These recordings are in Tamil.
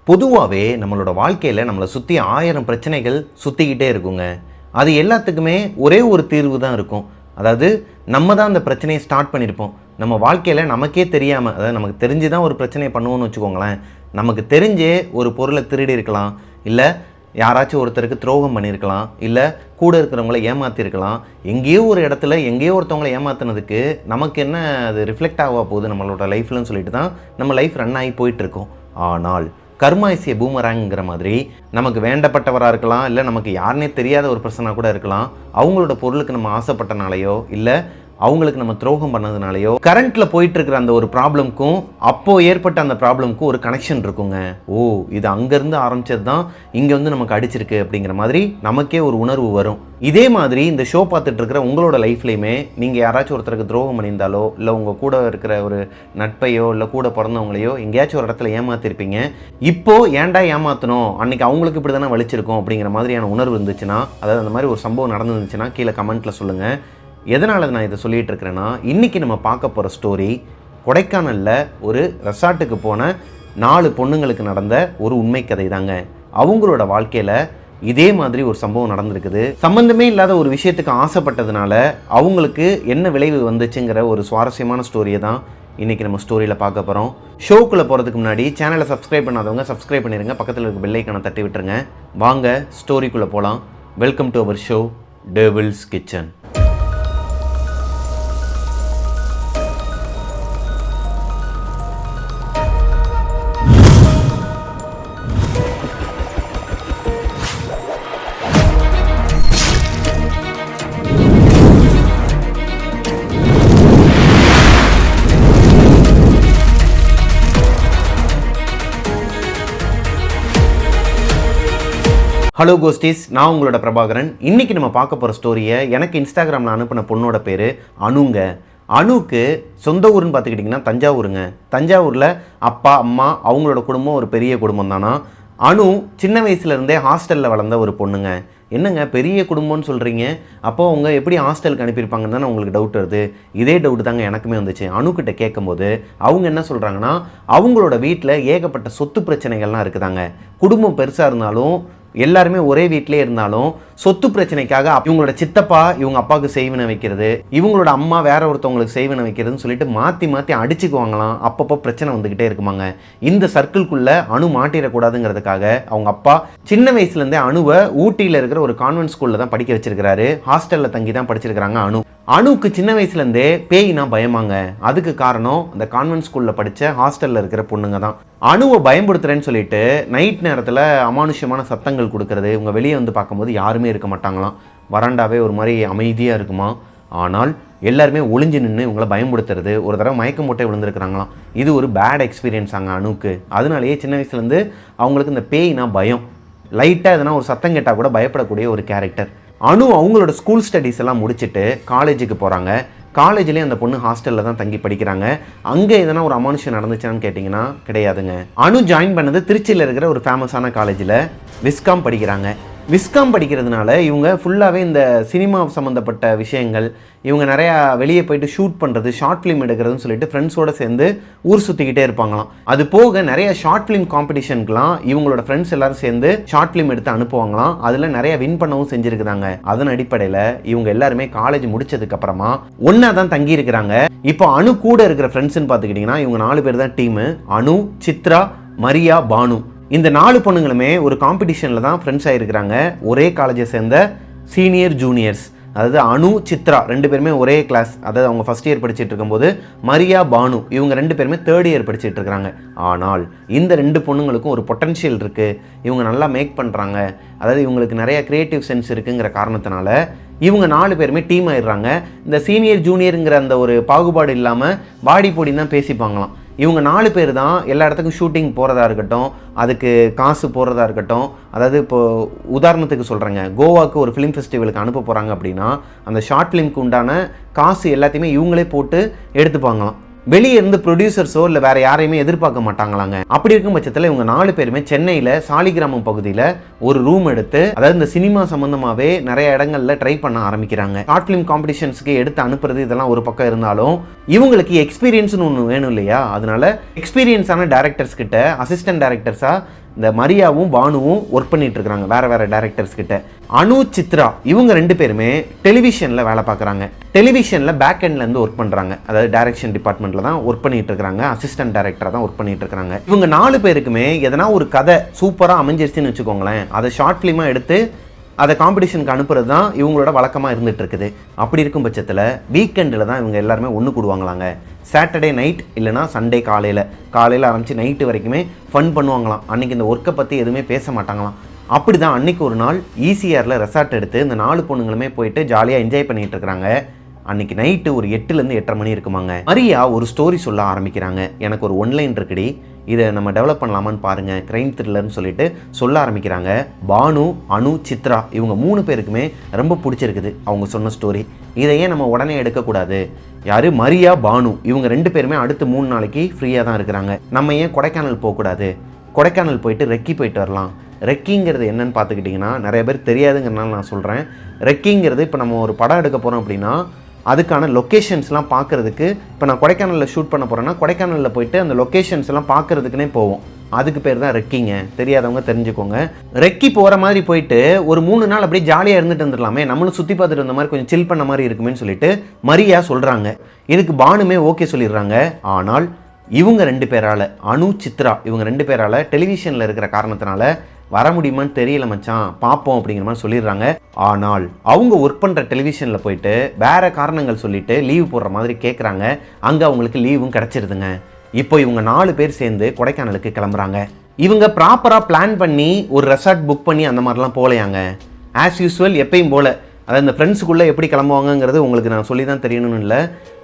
பொதுவாகவே நம்மளோட வாழ்க்கையில் நம்மளை சுற்றி 1000 பிரச்சனைகள் சுற்றிக்கிட்டே இருக்குங்க. அது எல்லாத்துக்குமே ஒரே ஒரு தீர்வு தான் இருக்கும். அதாவது நம்ம தான் அந்த பிரச்சனையை ஸ்டார்ட் பண்ணியிருப்போம். நம்ம வாழ்க்கையில் நமக்கே தெரியாமல், அதாவது நமக்கு தெரிஞ்சு தான் ஒரு பிரச்சனையை பண்ணுவோன்னு வச்சுக்கோங்களேன். நமக்கு தெரிஞ்சே ஒரு பொருளை திருடி இருக்கலாம், இல்லை யாராச்சும் ஒருத்தருக்கு துரோகம் பண்ணியிருக்கலாம், இல்லை கூட இருக்கிறவங்கள ஏமாற்றிருக்கலாம். எங்கேயோ ஒரு இடத்துல எங்கேயோ ஒருத்தவங்களை ஏமாற்றினதுக்கு நமக்கு என்ன அது ரிஃப்ளெக்ட் ஆக போகுது நம்மளோட லைஃப்லன்னு சொல்லிட்டு தான் நம்ம லைஃப் ரன் ஆகி போயிட்டுருக்கோம். ஆனால் கர்மா இஸ் ஏ பூமராங்கிற மாதிரி நமக்கு வேண்டப்பட்டவராக இருக்கலாம், இல்லை நமக்கு யாருனே தெரியாத ஒரு பர்சனாக கூட இருக்கலாம். அவங்களோட பொருளுக்கு நம்ம ஆசைப்பட்டனாலேயோ, இல்லை அவங்களுக்கு நம்ம துரோகம் பண்ணதுனாலையோ கரண்ட்டில் போயிட்டு இருக்கிற அந்த ஒரு ப்ராப்ளம்க்கும் அப்போது ஏற்பட்ட அந்த ப்ராப்ளம்க்கும் ஒரு கனெக்ஷன் இருக்குங்க. ஓ, இது அங்கேருந்து ஆரம்பித்தது தான் இங்கே வந்து நமக்கு அடிச்சிருக்கு அப்படிங்கிற மாதிரி நமக்கே ஒரு உணர்வு வரும். இதே மாதிரி இந்த ஷோ பார்த்துட்டு இருக்கிற உங்களோட லைஃப்லையுமே நீங்கள் யாராச்சும் ஒருத்தருக்கு துரோகம் பண்ணியிருந்தாலோ, இல்லை உங்கள் கூட இருக்கிற ஒரு நட்பையோ, இல்லை கூட பிறந்தவங்களையோ எங்கேயாச்சும் ஒரு இடத்துல ஏமாற்றிருப்பீங்க. இப்போது ஏன்டா ஏமாற்றணும், அன்றைக்கி அவங்களுக்கு இப்படி தானே வலிச்சிருக்கும் அப்படிங்கிற மாதிரியான உணர்வு இருந்துச்சுன்னா, அதாவது அந்த மாதிரி ஒரு சம்பவம் நடந்துருந்துச்சுன்னா கீழே கமெண்ட்டில் சொல்லுங்கள். எதனால் நான் இதை சொல்லிகிட்டு இருக்கிறேன்னா, இன்றைக்கி நம்ம பார்க்க போகிற ஸ்டோரி கொடைக்கானலில் ஒரு ரெசார்ட்டுக்கு போன 4 பொண்ணுங்களுக்கு நடந்த ஒரு உண்மை கதை தாங்க. அவங்களோட வாழ்க்கையில் இதே மாதிரி ஒரு சம்பவம் நடந்திருக்குது. சம்பந்தமே இல்லாத ஒரு விஷயத்துக்கு ஆசைப்பட்டதுனால அவங்களுக்கு என்ன விளைவு வந்துச்சுங்கிற ஒரு சுவாரஸ்யமான ஸ்டோரியை தான் இன்றைக்கி நம்ம ஸ்டோரியில் பார்க்க போகிறோம். ஷோக்குள்ளே போகிறதுக்கு முன்னாடி சேனலை சப்ஸ்கிரைப் பண்ணாதவங்க சப்ஸ்கிரைப் பண்ணிடுங்க, பக்கத்தில் இருக்க பெல் ஐக்கானை தட்டி விட்டுருங்க. வாங்க ஸ்டோரிக்குள்ளே போகலாம். Welcome to our show devil's kitchen. Hello ghosties, நான் உங்களோட பிரபாகரன். இன்றைக்கி நம்ம பார்க்க போகிற ஸ்டோரியை எனக்கு இன்ஸ்டாகிராமில் அனுப்பின பொண்ணோட பேர் அனுங்க. அனுக்கு சொந்த ஊருன்னு பார்த்துக்கிட்டிங்கன்னா தஞ்சாவூருங்க. தஞ்சாவூரில் அப்பா அம்மா அவங்களோட குடும்பம் ஒரு பெரிய குடும்பம் தானா. அனு சின்ன வயசுலேருந்தே ஹாஸ்டலில் வளர்ந்த ஒரு பொண்ணுங்க. என்னங்க பெரிய குடும்பம்னு சொல்கிறீங்க, அப்போது அவங்க எப்படி ஹாஸ்டலுக்கு அனுப்பியிருப்பாங்கன்னு தானே உங்களுக்கு டவுட் வருது. இதே டவுட் தாங்க எனக்குமே வந்துச்சு. அனுக்கிட்ட கேட்கும்போது அவங்க என்ன சொல்கிறாங்கன்னா, அவங்களோட வீட்டில் ஏகப்பட்ட சொத்து பிரச்சனைகள்லாம் இருக்குதாங்க. குடும்பம் பெருசாக இருந்தாலும் எல்லாருமே ஒரே வீட்டிலே இருந்தாலும் சொத்து பிரச்சனைக்காக இவங்களோட சித்தப்பா இவங்க அப்பாவுக்கு செய்வினை வைக்கிறது, இவங்களோட அம்மா வேற ஒருத்தவங்களுக்கு செய்வினை வைக்கிறதுன்னு சொல்லிட்டு மாற்றி மாற்றி அடிச்சுக்குவாங்களாம். அப்பப்போ பிரச்சனை வந்துக்கிட்டே இருக்குமாங்க. இந்த சர்க்கிள்குள்ளே அணு மாட்டிடக்கூடாதுங்கிறதுக்காக அவங்க அப்பா சின்ன வயசுலேருந்தே அணுவை ஊட்டியில் இருக்கிற ஒரு கான்வென்ட் ஸ்கூலில் தான் படிக்க வச்சிருக்கிறாரு. ஹாஸ்டலில் தங்கி தான் படிச்சிருக்கிறாங்க. அணுக்கு சின்ன வயசுலேருந்தே பேய்னா பயமாங்க. அதுக்கு காரணம் அந்த கான்வென்ட் ஸ்கூலில் படித்த ஹாஸ்டலில் இருக்கிற பொண்ணுங்க தான். அணுவை பயன்படுத்துகிறேன்னு சொல்லிட்டு நைட் நேரத்தில் அமானுஷ்யமான சத்தங்கள் கொடுக்கறது. இவங்க வெளியே வந்து பார்க்கும்போது யாருமே இருக்க மாட்டாங்களாம். வராண்டாவே ஒரு மாதிரி அமைதியாக இருக்குமா. ஆனால் எல்லாருமே ஒளிஞ்சு நின்று இவங்களை பயன்படுத்துறது. ஒரு தடவை மயக்க மூட்டை விழுந்திருக்கிறாங்களாம். இது ஒரு பேட் எக்ஸ்பீரியன்ஸ் ஆங்க அணுக்கு. அதனாலேயே சின்ன வயசுலேருந்து அவங்களுக்கு இந்த பேய்னா பயம். லைட்டாக எதனா ஒரு சத்தம் கேட்டால் கூட பயப்படக்கூடிய ஒரு கேரக்டர். அணு அவங்களோட ஸ்கூல் ஸ்டடீஸ் எல்லாம் முடிச்சுட்டு காலேஜுக்கு போகிறாங்க. காலேஜ்லேயும் அந்த பொண்ணு ஹாஸ்டலில் தான் தங்கி படிக்கிறாங்க. அங்கே எதனா ஒரு அமானுஷம் நடந்துச்சான்னு கேட்டிங்கன்னா கிடையாதுங்க. அணு ஜாயின் பண்ணது திருச்சியில் இருக்கிற ஒரு ஃபேமஸான காலேஜில் விஸ்காம் படிக்கிறாங்க. விஸ்காம் படிக்கிறதுனால இவங்க ஃபுல்லாகவே இந்த சினிமா சம்மந்தப்பட்ட விஷயங்கள், இவங்க நிறையா வெளியே போயிட்டு ஷூட் பண்ணுறது, ஷார்ட் ஃபிலிம் எடுக்கிறதுன்னு சொல்லிட்டு ஃப்ரெண்ட்ஸோடு சேர்ந்து ஊர் சுற்றிக்கிட்டே இருப்பாங்களாம். அது போக நிறைய ஷார்ட் ஃபிலிம் காம்படிஷனுக்குலாம் இவங்களோட ஃப்ரெண்ட்ஸ் எல்லாரும் சேர்ந்து ஷார்ட் ஃபிலிம் எடுத்து அனுப்புவாங்களாம். அதில் நிறைய வின் பண்ணவும் செஞ்சுருக்குறாங்க. அதன் அடிப்படையில் இவங்க எல்லாருமே காலேஜ் முடிச்சதுக்கப்புறமா ஒன்றா தான் தங்கி இருக்கிறாங்க. இப்போ அணு கூட இருக்கிற ஃப்ரெண்ட்ஸ்ன்னு பார்த்துக்கிட்டிங்கன்னா இவங்க 4 பேர் தான் டீமு. அணு, சித்ரா, மரியா, பானு. இந்த 4 பொண்ணுங்களுமே ஒரு காம்படிஷனில் தான் ஃப்ரெண்ட்ஸ் ஆகிருக்கிறாங்க. ஒரே காலேஜை சேர்ந்த சீனியர் ஜூனியர்ஸ். அதாவது அணு, சித்ரா 2 பேருமே ஒரே கிளாஸ். அதாவது அவங்க ஃபஸ்ட் இயர் படிச்சுட்டு இருக்கும்போது மரியா, பானு இவங்க 2 பேருமே தேர்ட் இயர் படிச்சுட்டு இருக்கிறாங்க. ஆனால் இந்த 2 பொண்ணுங்களுக்கும் ஒரு பொட்டன்ஷியல் இருக்குது. இவங்க நல்லா மேக் பண்ணுறாங்க. அதாவது இவங்களுக்கு நிறைய க்ரியேட்டிவ் சென்ஸ் இருக்குங்கிற காரணத்தினால இவங்க 4 பேருமே டீம் ஆயிடுறாங்க. இந்த சீனியர் ஜூனியருங்கிற அந்த ஒரு பாகுபாடு இல்லாமல் பாடி போடி தான் பேசிப்பாங்களாம். இவங்க 4 பேர் தான் எல்லா இடத்துக்கும் ஷூட்டிங் போகிறதா இருக்கட்டும், அதுக்கு காசு போடுறதா இருக்கட்டும். அதாவது இப்போது உதாரணத்துக்கு சொல்கிறேங்க, கோவாவுக்கு ஒரு ஃபிலிம் ஃபெஸ்டிவலுக்கு அனுப்ப போகிறாங்க அப்படின்னா அந்த ஷார்ட் ஃபிலிம்க்கு உண்டான காசு எல்லாத்தையுமே இவங்களே போட்டு எடுத்துப்பாங்களாம். வெளியே இருந்து ப்ரொடியூசர்ஸோ இல்லை வேறு யாரையுமே எதிர்பார்க்க மாட்டாங்களாங்க. அப்படி இருக்கும் பட்சத்தில் இவங்க 4 பேருமே சென்னையில் சாலிகிராமம் பகுதியில் ஒரு ரூம் எடுத்து, அதாவது இந்த சினிமா சம்மந்தமாகவே நிறைய இடங்களில் ட்ரை பண்ண ஆரம்பிக்கிறாங்க. ஷார்ட் ஃபிலிம் காம்படிஷன்ஸ்க்கு எடுத்து அனுப்புறது இதெல்லாம் ஒரு பக்கம் இருந்தாலும் இவங்களுக்கு எக்ஸ்பீரியன்ஸ்னு ஒன்று வேணும் இல்லையா. அதனால எக்ஸ்பீரியன்ஸான டேரக்டர்ஸ் கிட்ட அசிஸ்டன்ட் டேரக்டர்ஸாக இந்த மரியாவும் பானுவும் ஒர்க் பண்ணிட்டு இருக்காங்க வேற வேற டைரக்டர்ஸ் கிட்ட. அனு சித்ரா இவங்க 2 பேருமே டெலிவிஷனில் வேலை பார்க்குறாங்க. டெலிவிஷனில் பேக் எண்ட்லேருந்து ஒர்க் பண்ணுறாங்க. அதாவது டைரக்ஷன் டிபார்ட்மெண்ட்டில் தான் ஒர்க் பண்ணிட்டு இருக்காங்க. அசிஸ்டன்ட் டைரக்டராக தான் ஒர்க் பண்ணிட்டு இருக்காங்க. இவங்க 4 பேருக்குமே எதனா ஒரு கதை சூப்பராக அமைஞ்சிருச்சுன்னு வச்சுக்கோங்களேன், அதை ஷார்ட் ஃபிலிமாக எடுத்து அதை காம்படிஷனுக்கு அனுப்புறது தான் இவங்களோட வழக்கமாக இருந்துகிட்டு இருக்குது. அப்படி இருக்கும் பட்சத்தில் வீக்கெண்டில் தான் இவங்க எல்லாருமே ஒன்று கூடுவாங்களாங்க. சாட்டர்டே நைட் இல்லைனா சண்டே காலையில் ஆரம்பித்து நைட்டு வரைக்குமே ஃபன் பண்ணுவாங்களாம். அன்றைக்கி இந்த ஒர்க்கை பற்றி எதுவுமே பேச மாட்டாங்களாம். அப்படி தான் அன்றைக்கி ஒரு நாள் ஈசிஆரில் ரெசார்ட் எடுத்து இந்த 4 பொண்ணுங்களுமே போயிட்டு ஜாலியாக என்ஜாய் பண்ணிகிட்டு இருக்கிறாங்க. அன்றைக்கி நைட்டு ஒரு 8லேருந்து 8:30 மணி இருக்குமாங்க. மரியா ஒரு ஸ்டோரி சொல்ல ஆரம்பிக்கிறாங்க. எனக்கு ஒரு ஒன்லைன் இருக்குடி, இதை நம்ம டெவலப் பண்ணலாமான்னு பாருங்கள், க்ரைம் த்ரில்லர்னு சொல்லிட்டு சொல்ல ஆரம்பிக்கிறாங்க. பானு, அனு, சித்ரா இவங்க 3 பேருக்குமே ரொம்ப பிடிச்சிருக்குது அவங்க சொன்ன ஸ்டோரி. இதையே நம்ம உடனே எடுக்கக்கூடாது. யார்? மரியா, பானு இவங்க 2 பேருமே அடுத்து 3 நாளைக்கு ஃப்ரீயாக தான் இருக்கிறாங்க. நம்ம ஏன் கொடைக்கானல் போகக்கூடாது? கொடைக்கானல் போயிட்டு ரெக்கி போயிட்டு வரலாம். ரெக்கிங்கிறது என்னன்னு பார்த்துக்கிட்டிங்கன்னா நிறைய பேர் தெரியாதுங்கிறனால நான் சொல்கிறேன். ரெக்கிங்கிறது இப்போ நம்ம ஒரு படம் எடுக்க போகிறோம் அப்படின்னா அதுக்கான லொக்கேஷன்ஸ்லாம் பார்க்குறதுக்கு, இப்போ நான் கொடைக்கானலில் ஷூட் பண்ண போகிறேன்னா கொடைக்கானலில் போயிட்டு அந்த லொக்கேஷன்ஸ்லாம் பார்க்குறதுக்குனே போவோம். அதுக்கு பேர் தான் ரெக்கிங்க. தெரியாதவங்க தெரிஞ்சுக்கோங்க. ரெக்கி போகிற மாதிரி போயிட்டு ஒரு 3 நாள் அப்படியே ஜாலியாக இருந்துட்டு வந்துடலாமே, நம்மளும் சுற்றி பார்த்துட்டு இருந்த மாதிரி கொஞ்சம் சில் பண்ண மாதிரி இருக்குமேன்னு சொல்லிட்டு மரியா சொல்கிறாங்க. இதுக்கு பானுமே ஓகே சொல்லிடுறாங்க. ஆனால் இவங்க 2 பேரால், அனு, சித்ரா இவங்க 2 பேரால் டெலிவிஷனில் இருக்கிற காரணத்தினால வர முடியுமான்னு தெரியல மச்சான், பார்ப்போம் அப்படிங்கிற மாதிரி சொல்லிடுறாங்க. ஆனால் அவங்க ஒர்க் பண்ணுற டெலிவிஷனில் போயிட்டு வேறு காரணங்கள் சொல்லிட்டு லீவ் போடுற மாதிரி கேட்குறாங்க. அங்கே அவங்களுக்கு லீவும் கிடச்சிருதுங்க. இப்போ இவங்க 4 பேர் சேர்ந்து கொடைக்கானலுக்கு கிளம்புறாங்க. இவங்க ப்ராப்பராக பிளான் பண்ணி ஒரு ரெசார்ட் புக் பண்ணி அந்த மாதிரிலாம் போகலையாங்க. ஆஸ் யூஸ்வல் எப்பயும் போல், அதாவது இந்த ஃப்ரெண்ட்ஸுக்குள்ளே எப்படி கிளம்புவாங்கங்கிறது உங்களுக்கு நான் சொல்லி தான் தெரியணும்னு இல்லை.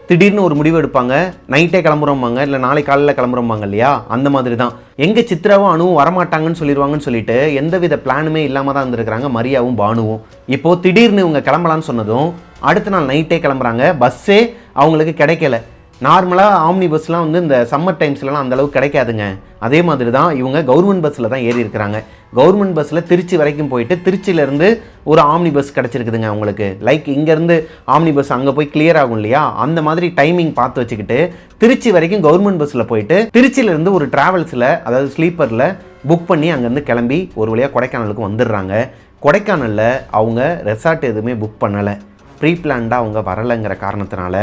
திடீர்னு ஒரு முடிவு எடுப்பாங்க, நைட்டே கிளம்புறோம்பாங்க, இல்லை நாளை காலையில் கிளம்புறோம்பாங்க இல்லையா, அந்த மாதிரி தான். எங்கே சித்ராவும் அணுவும் வரமாட்டாங்கன்னு சொல்லிடுவாங்கன்னு சொல்லிட்டு எந்தவித பிளானுமே இல்லாமல் தான் இருந்திருக்கிறாங்க மரியாவும் பானுவும். இப்போது திடீர்னு இவங்க கிளம்பலான்னு சொன்னதும் அடுத்த நாள் நைட்டே கிளம்புறாங்க. பஸ்ஸே அவங்களுக்கு கிடைக்கல. நார்மலாக ஆம்னி பஸ்லாம் வந்து இந்த சம்மர் டைம்ஸ்லாம் அந்தளவுக்கு கிடைக்காதுங்க. அதே மாதிரி தான் இவங்க கவர்மெண்ட் பஸ்ஸில் தான் ஏறி இருக்கிறாங்க. கவர்மெண்ட் பஸ்ஸில் திருச்சி வரைக்கும் போயிட்டு திருச்சியிலேருந்து ஒரு ஆம்னி பஸ் கிடச்சிருக்குதுங்க அவங்களுக்கு. லைக் இங்கேருந்து ஆம்னி பஸ் அங்கே போய் கிளியர் ஆகும் இல்லையா, அந்த மாதிரி டைமிங் பார்த்து வச்சுக்கிட்டு திருச்சி வரைக்கும் கவர்மெண்ட் பஸ்ஸில் போயிட்டு திருச்சியிலேருந்து ஒரு ட்ராவல்ஸில், அதாவது ஸ்லீப்பரில் புக் பண்ணி அங்கேருந்து கிளம்பி ஒரு வழியாக கொடைக்கானலுக்கு வந்துடுறாங்க. கொடைக்கானலில் அவங்க ரெசார்ட் எதுவுமே புக் பண்ணலை. ப்ரீ பிளான்டாக அவங்க வரலைங்கிற காரணத்தினால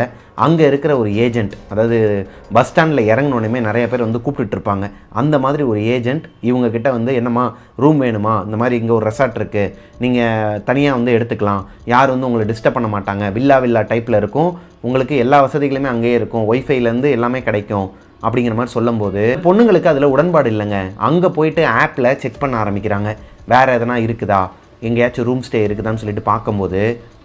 அங்கே இருக்கிற ஒரு ஏஜென்ட், அதாவது பஸ் ஸ்டாண்டில் இறங்கினோடனே நிறைய பேர் வந்து கூப்பிட்டுருப்பாங்க. அந்த மாதிரி ஒரு ஏஜென்ட் இவங்கக்கிட்ட வந்து என்னம்மா ரூம் வேணுமா, இந்த மாதிரி இங்கே ஒரு ரெசார்ட் இருக்குது, நீங்கள் தனியாக வந்து எடுத்துக்கலாம், யார் வந்து உங்களை டிஸ்டர்ப் பண்ண மாட்டாங்க, வில்லா டைப்பில் இருக்கும், உங்களுக்கு எல்லா வசதிகளுமே அங்கேயே இருக்கும், ஒய்ஃபைலேருந்து எல்லாமே கிடைக்கும் அப்படிங்கிற மாதிரி சொல்லும்போது பொண்ணுங்களுக்கு அதில் உடன்பாடு இல்லைங்க. அங்கே போயிட்டு ஆப்பில் செக் பண்ண ஆரம்பிக்கிறாங்க, வேறு எதனா இருக்குதா, எங்கேயாச்சும் ரூம் ஸ்டே இருக்குதான்னு சொல்லிட்டு பார்க்கும்போது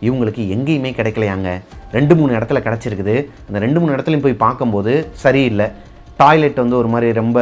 இவங்களுக்கு எங்கேயுமே கிடைக்கலையாங்க. 2-3 இடத்துல கிடச்சிருக்குது. அந்த 2-3 இடத்துலையும் போய் பார்க்கும்போது சரியில்லை. டாய்லெட் வந்து ஒரு மாதிரி ரொம்ப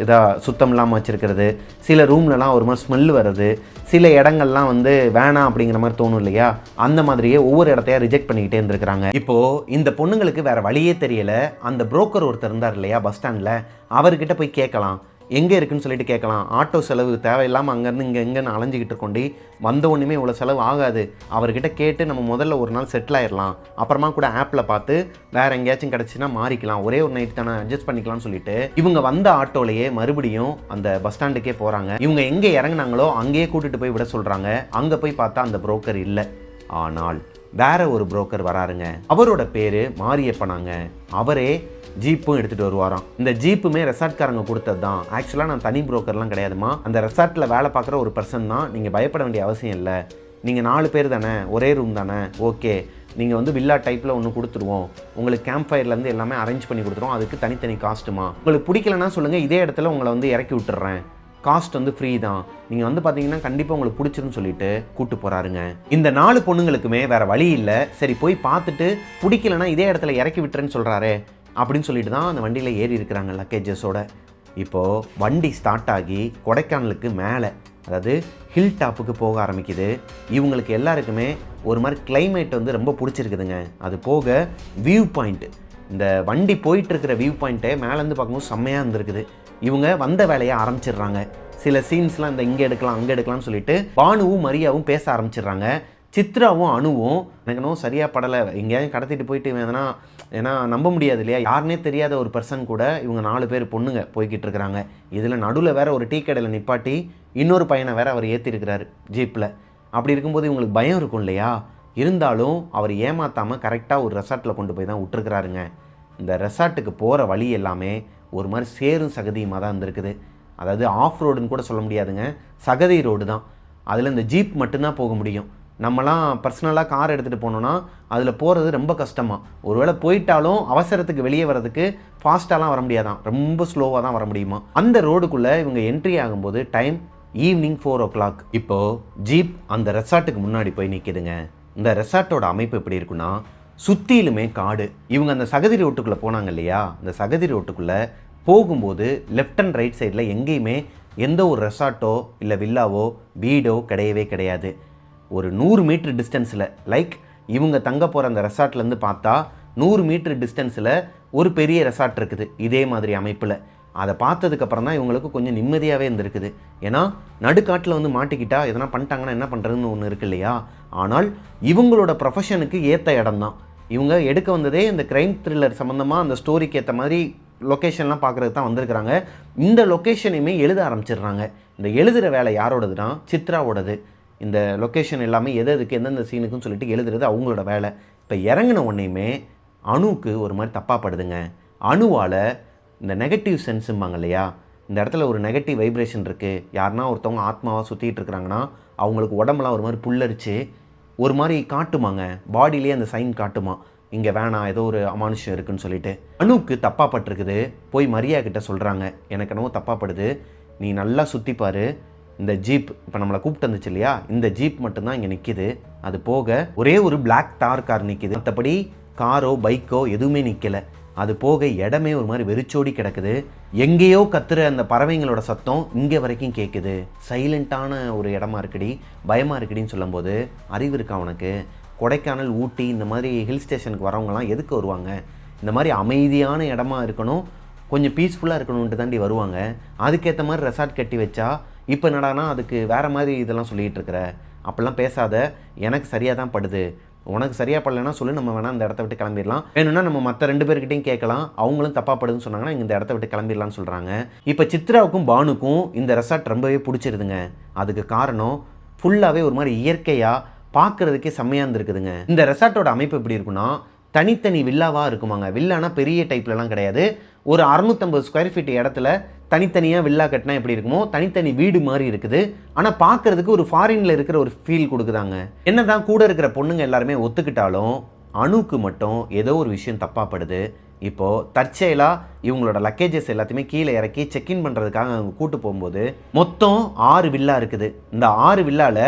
இதாக சுத்தம் இல்லாமல் வச்சுருக்கிறது, சில ரூம்லலாம் ஒரு மாதிரி ஸ்மெல் வருது, சில இடங்கள்லாம் வந்து வேணாம் அப்படிங்கிற மாதிரி தோணும் இல்லையா, அந்த மாதிரியே ஒவ்வொரு இடத்தையா ரிஜெக்ட் பண்ணிக்கிட்டே இருந்திருக்கிறாங்க. இப்போது இந்த பொண்ணுங்களுக்கு வேறு வழியே தெரியலை. அந்த புரோக்கர் ஒருத்தர் இருந்தார் இல்லையா பஸ் ஸ்டாண்டில், அவர்கிட்ட போய் கேட்கலாம், எங்கே இருக்குன்னு சொல்லிட்டு கேட்கலாம். ஆட்டோ செலவு தேவையில்லாமல் அங்கேருந்து எங்கேன்னு அலைஞ்சிக்கிட்டு கொண்டு வந்த ஒன்றுமே இவ்வளோ செலவு ஆகாது, அவர்கிட்ட கேட்டு நம்ம முதல்ல ஒரு நாள் செட்டில் ஆயிடலாம், அப்புறமா கூட ஆப்பில் பார்த்து வேறு எங்கேயாச்சும் கிடச்சின்னா மாறிக்கலாம், ஒரே ஒரு நைட் தானே அட்ஜஸ்ட் பண்ணிக்கலாம்னு சொல்லிட்டு இவங்க வந்த ஆட்டோலையே மறுபடியும் அந்த பஸ் ஸ்டாண்டுக்கே போகிறாங்க. இவங்க எங்கே இறங்குனாங்களோ அங்கேயே கூட்டிகிட்டு போய் விட சொல்கிறாங்க. அங்கே போய் பார்த்தா அந்த புரோக்கர் இல்லை. ஆனால் வேற ஒரு புரோக்கர் வராருங்க. அவரோட பேர் மாரியப்பனாங்க. அவரே ஜீப்பும் எடுத்துகிட்டு வருவாராம். இந்த ஜீப்புமே ரெசார்ட்காரங்க கொடுத்தது தான். ஆக்சுவலாக நான் தனி புரோக்கர்லாம் கிடையாதுமா, அந்த ரெசார்ட்டில் வேலை பார்க்குற ஒரு பர்சன் தான். நீங்கள் பயப்பட வேண்டிய அவசியம் இல்லை, நீங்கள் 4 பேர் தானே, ஒரே ரூம் தானே, ஓகே, நீங்கள் வந்து வில்லா டைப்பில் ஒன்று கொடுத்துருவோம், உங்களுக்கு கேம்ப் ஃபயர்லேருந்து எல்லாமே அரேஞ்ச் பண்ணி கொடுத்துருவோம், அதுக்கு தனித்தனி காஸ்ட்டுமா, உங்களுக்கு பிடிக்கலன்னா சொல்லுங்கள், இதே இடத்துல உங்களை வந்து இறக்கி விட்டுறேன், காஸ்ட் வந்து ஃப்ரீ தான், நீங்கள் வந்து பார்த்தீங்கன்னா கண்டிப்பாக உங்களுக்கு பிடிச்சிருன்னு சொல்லிட்டு கூப்பிட்டு போகிறாருங்க. இந்த 4 பொண்ணுங்களுக்குமே வேறு வழி இல்லை. சரி போய் பார்த்துட்டு பிடிக்கலன்னா இதே இடத்துல இறக்கி விட்டுறேன்னு சொல்கிறாரே அப்படின்னு சொல்லிட்டு தான் அந்த வண்டியில் ஏறி இருக்கிறாங்க லக்கேஜஸோட. இப்போது வண்டி ஸ்டார்ட் ஆகி கொடைக்கானலுக்கு மேலே, அதாவது ஹில் டாப்புக்கு போக ஆரம்பிக்குது. இவங்களுக்கு எல்லாருக்குமே ஒரு மாதிரி கிளைமேட் வந்து ரொம்ப பிடிச்சிருக்குதுங்க. அது போக வியூ பாயிண்ட், இந்த வண்டி போயிட்டுருக்கிற வியூ பாயிண்ட்டே மேலேருந்து பார்க்கும்போது செம்மையாக இருந்திருக்குது. இவங்க வந்த வேலையை ஆரம்பிச்சிடுறாங்க. சில சீன்ஸ்லாம் இந்த இங்கே எடுக்கலாம் அங்கே எடுக்கலாம்னு சொல்லிட்டு பானுவும் மரியாவும் பேச ஆரம்பிச்சிடுறாங்க. சித்ராவும் அணுவும் எனக்கு இன்னும் சரியாக படலை, எங்கேயாவது கடத்திட்டு போயிட்டு எதனா, ஏன்னா நம்ப முடியாது இல்லையா, யாருனே தெரியாத ஒரு பர்சன் கூட இவங்க 4 பேர் பொண்ணுங்க போய்கிட்டு இருக்கிறாங்க. இதில் நடுவில் வேற ஒரு டீ கடையில் நிப்பாட்டி இன்னொரு பையனை வேற அவர் ஏற்றிருக்கிறாரு ஜீப்பில். அப்படி இருக்கும்போது இவங்களுக்கு பயம் இருக்கும் இல்லையா, இருந்தாலும் அவர் ஏமாற்றாமல் கரெக்டாக ஒரு ரெசார்ட்டில் கொண்டு போய் தான் விட்டுருக்குறாருங்க. இந்த ரெசார்ட்டுக்கு போகிற வழி எல்லாமே ஒரு மாதிரி சேரும் சகதியுமாக தான் இருந்திருக்குது. அதாவது ஆஃப் ரோடுன்னு கூட சொல்ல முடியாதுங்க, சகதி ரோடு தான். அதில் இந்த ஜீப் மட்டும்தான் போக முடியும். நம்மலாம் பர்சனலாக கார் எடுத்துகிட்டு போனோன்னா அதில் போகிறது ரொம்ப கஷ்டமாக. ஒருவேளை போயிட்டாலும் அவசரத்துக்கு வெளியே வர்றதுக்கு ஃபாஸ்ட்டாலாம் வர முடியாதான், ரொம்ப ஸ்லோவாக தான் வர முடியுமா. அந்த ரோடுக்குள்ளே இவங்க என்ட்ரி ஆகும்போது டைம் ஈவினிங் 4 o'clock. இப்போது ஜீப் அந்த ரெசார்ட்டுக்கு முன்னாடி போய் நிற்கிதுங்க. இந்த ரெசார்ட்டோட அமைப்பு எப்படி இருக்குன்னா, சுற்றிலுமே காடு. இவங்க அந்த சகதி ரோட்டுக்குள்ளே போனாங்க இல்லையா, அந்த சகதி ரோட்டுக்குள்ளே போகும்போது லெஃப்ட் அண்ட் ரைட் சைடில் எங்கேயுமே எந்த ஒரு ரெசார்ட்டோ இல்லை வில்லாவோ வீடோ கிடையவே கிடையாது. ஒரு 100 மீட்டர் டிஸ்டன்ஸில், லைக் இவங்க தங்க போகிற அந்த ரெசார்ட்லேருந்து பார்த்தா 100 மீட்டர் டிஸ்டன்ஸில் ஒரு பெரிய ரெசார்ட் இருக்குது இதே மாதிரி அமைப்பில். அதை பார்த்ததுக்கப்புறம் தான் இவங்களுக்கு கொஞ்சம் நிம்மதியாகவே இருந்திருக்குது. ஏன்னா நடுக்காட்டில் வந்து மாட்டிக்கிட்டா எதனா பண்ணிட்டாங்கன்னா என்ன பண்ணுறதுன்னு ஒன்று இருக்கு இல்லையா. ஆனால் இவங்களோட ப்ரொஃபஷனுக்கு ஏற்ற இடம் தான். இவங்க எடுக்க வந்ததே இந்த க்ரைம் த்ரில்லர் சம்மந்தமாக அந்த ஸ்டோரிக்கு ஏற்ற மாதிரி லொக்கேஷன்லாம் பார்க்குறதுக்கு தான் வந்திருக்கிறாங்க. இந்த லொக்கேஷனையுமே எழுத ஆரம்பிச்சிடுறாங்க. இந்த எழுதுகிற வேலை யாரோடதுன்னா சித்ராவோடது. இந்த லொக்கேஷன் எல்லாமே எதுக்கு எந்தெந்த சீனுக்குன்னு சொல்லிட்டு எழுதுறது அவங்களோட வேலை. இப்போ இறங்கின உடனேயுமே அணுவுக்கு ஒரு மாதிரி தப்பாக படுதுங்க. அணுவால் இந்த நெகட்டிவ் சென்ஸும்பாங்க இல்லையா, இந்த இடத்துல ஒரு நெகட்டிவ் வைப்ரேஷன் இருக்குது. யாருன்னா ஒருத்தவங்க ஆத்மாவாக சுற்றிட்டு இருக்கிறாங்கன்னா அவங்களுக்கு உடம்புலாம் ஒரு மாதிரி புல்லரிச்சு ஒரு மாதிரி காட்டுமாங்க, பாடியிலே அந்த சைன் காட்டுமா, இங்கே வேணாம் ஏதோ ஒரு அமானுஷம் இருக்குதுன்னு சொல்லிட்டு. அணுவுக்கு தப்பாக பட்டிருக்குது. போய் மரியா கிட்ட சொல்கிறாங்க, எனக்கு என்னவோ தப்பாக படுது, நீ நல்லா சுற்றிப்பார், இந்த ஜீப் இப்போ நம்மளை கூப்பிட்டு வந்துச்சு இல்லையா, இந்த ஜீப் மட்டும்தான் இங்கே நிற்கிது, அது போக ஒரே ஒரு பிளாக் தார் கார் நிற்கிது, மற்றபடி காரோ பைக்கோ எதுவுமே நிற்கலை, அது போக இடமே ஒரு மாதிரி வெறிச்சோடி கிடக்குது, எங்கேயோ கத்துற அந்த பறவைங்களோட சத்தம் இங்கே வரைக்கும் கேட்குது, சைலண்ட்டான ஒரு இடமா இருக்குடி, பயமாக இருக்குடின்னு சொல்லும்போது, அறிவு இருக்கா உனக்கு, கொடைக்கானல் ஊட்டி இந்த மாதிரி ஹில் ஸ்டேஷனுக்கு வரவங்கலாம் எதுக்கு வருவாங்க, இந்த மாதிரி அமைதியான இடமா இருக்கணும், கொஞ்சம் பீஸ்ஃபுல்லாக இருக்கணுன்ட்டு தாண்டி வருவாங்க, அதுக்கேற்ற மாதிரி ரெசார்ட் கட்டி வச்சா இப்போ என்னடானா அதுக்கு வேறு மாதிரி இதெல்லாம் சொல்லிகிட்டு இருக்கிற, அப்படிலாம் பேசாத, எனக்கு சரியாக தான் படுது, உனக்கு சரியாக படலைன்னா சொல்லு, நம்ம வேணால் அந்த இடத்த விட்டு கிளம்பிடலாம், வேணும்னா நம்ம மற்ற 2 பேர்கிட்டையும் கேட்கலாம், அவங்களும் தப்பாக படுதுன்னு சொன்னாங்கன்னா இந்த இடத்த விட்டு கிளம்பிடலான்னு சொல்கிறாங்க. இப்போ சித்ராவுக்கும் பானுக்கும் இந்த ரெசார்ட் ரொம்பவே பிடிச்சிருதுங்க. அதுக்கு காரணம் ஃபுல்லாகவே ஒரு மாதிரி இயற்கையாக பார்க்குறதுக்கே செம்மையாக இருந்திருக்குதுங்க. இந்த ரெசார்ட்டோட அமைப்பு எப்படி இருக்குன்னா, தனித்தனி வில்லாவாக இருக்குமாங்க. வில்லானா பெரிய டைப்லலாம் கிடையாது, ஒரு 650 ஸ்கொயர் ஃபீட் இடத்துல தனித்தனியாக வில்லா கட்டினா எப்படி இருக்குமோ தனித்தனி வீடு மாதிரி இருக்குது. ஆனால் பார்க்குறதுக்கு ஒரு ஃபாரினில் இருக்கிற ஒரு ஃபீல் கொடுக்குதாங்க. என்ன தான் கூட இருக்கிற பொண்ணுங்க எல்லாருமே ஒத்துக்கிட்டாலும் அணுக்கு மட்டும் ஏதோ ஒரு விஷயம் தப்பாக படுது. இப்போது தற்செயலாக இவங்களோட லக்கேஜஸ் எல்லாத்தையுமே கீழே இறக்கி செக்இன் பண்ணுறதுக்காக அவங்க கூட்டு போகும்போது மொத்தம் 6 வில்லா இருக்குது. இந்த 6 வில்லாவில்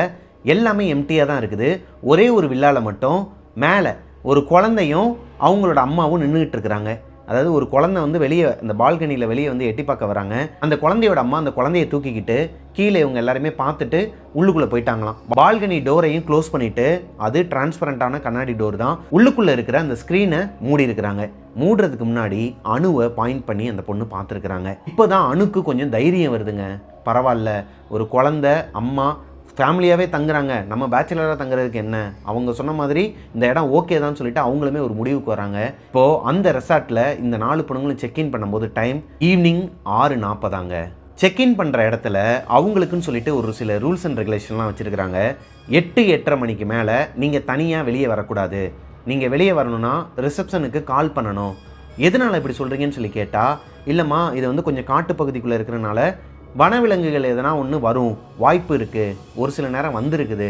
எல்லாமே எம்டியாக தான் இருக்குது. ஒரே ஒரு வில்லாவில் மட்டும் மேலே ஒரு குழந்தையும் அவங்களோட அம்மாவும் நின்றுக்கிட்டு இருக்கிறாங்க. அதாவது ஒரு குழந்தை வந்து வெளியே அந்த பால்கனியில் வெளியே வந்து எட்டி பார்க்க வராங்க. அந்த குழந்தையோட அம்மா அந்த குழந்தையை தூக்கிக்கிட்டு கீழே இவங்க எல்லாருமே பார்த்துட்டு உள்ளுக்குள்ளே போயிட்டாங்களாம். பால்கனி டோரையும் க்ளோஸ் பண்ணிவிட்டு, அது டிரான்ஸ்பரண்டான கண்ணாடி டோர் தான், உள்ளுக்குள்ளே இருக்கிற அந்த ஸ்க்ரீனை மூடி இருக்கிறாங்க. மூடுறதுக்கு முன்னாடி அணுவை பாயிண்ட் பண்ணி அந்த பொண்ணு பார்த்துருக்குறாங்க. இப்போ தான் அணுக்கு கொஞ்சம் தைரியம் வருதுங்க. பரவாயில்ல, ஒரு குழந்தை அம்மா ஃபேமிலியாகவே தங்குறாங்க, நம்ம பேச்சுலராக தங்குறதுக்கு என்ன, அவங்க சொன்ன மாதிரி இந்த இடம் ஓகே தான் சொல்லிட்டு அவங்களுமே ஒரு முடிவுக்கு வராங்க. இப்போது அந்த ரெசார்ட்டில் இந்த 4 பொண்ணுங்களும் செக்இன் பண்ணும்போது டைம் ஈவினிங் 6:40. செக்இன் பண்ணுற இடத்துல அவங்களுக்குன்னு சொல்லிட்டு ஒரு சில ரூல்ஸ் அண்ட் ரெகுலேஷன்லாம் வச்சுருக்கிறாங்க. 8-8:30 மணிக்கு மேலே நீங்கள் தனியாக வெளியே வரக்கூடாது. நீங்கள் வெளியே வரணும்னா ரிசப்ஷனுக்கு கால் பண்ணணும். எதனால் இப்படி சொல்கிறீங்கன்னு சொல்லி கேட்டால், இல்லைம்மா இது வந்து கொஞ்சம் காட்டுப்பகுதிக்குள்ளே இருக்கிறனால வனவிலங்குகள் எதனா ஒன்று வரும் வாய்ப்பு இருக்குது, ஒரு சில நேரம் வந்திருக்குது,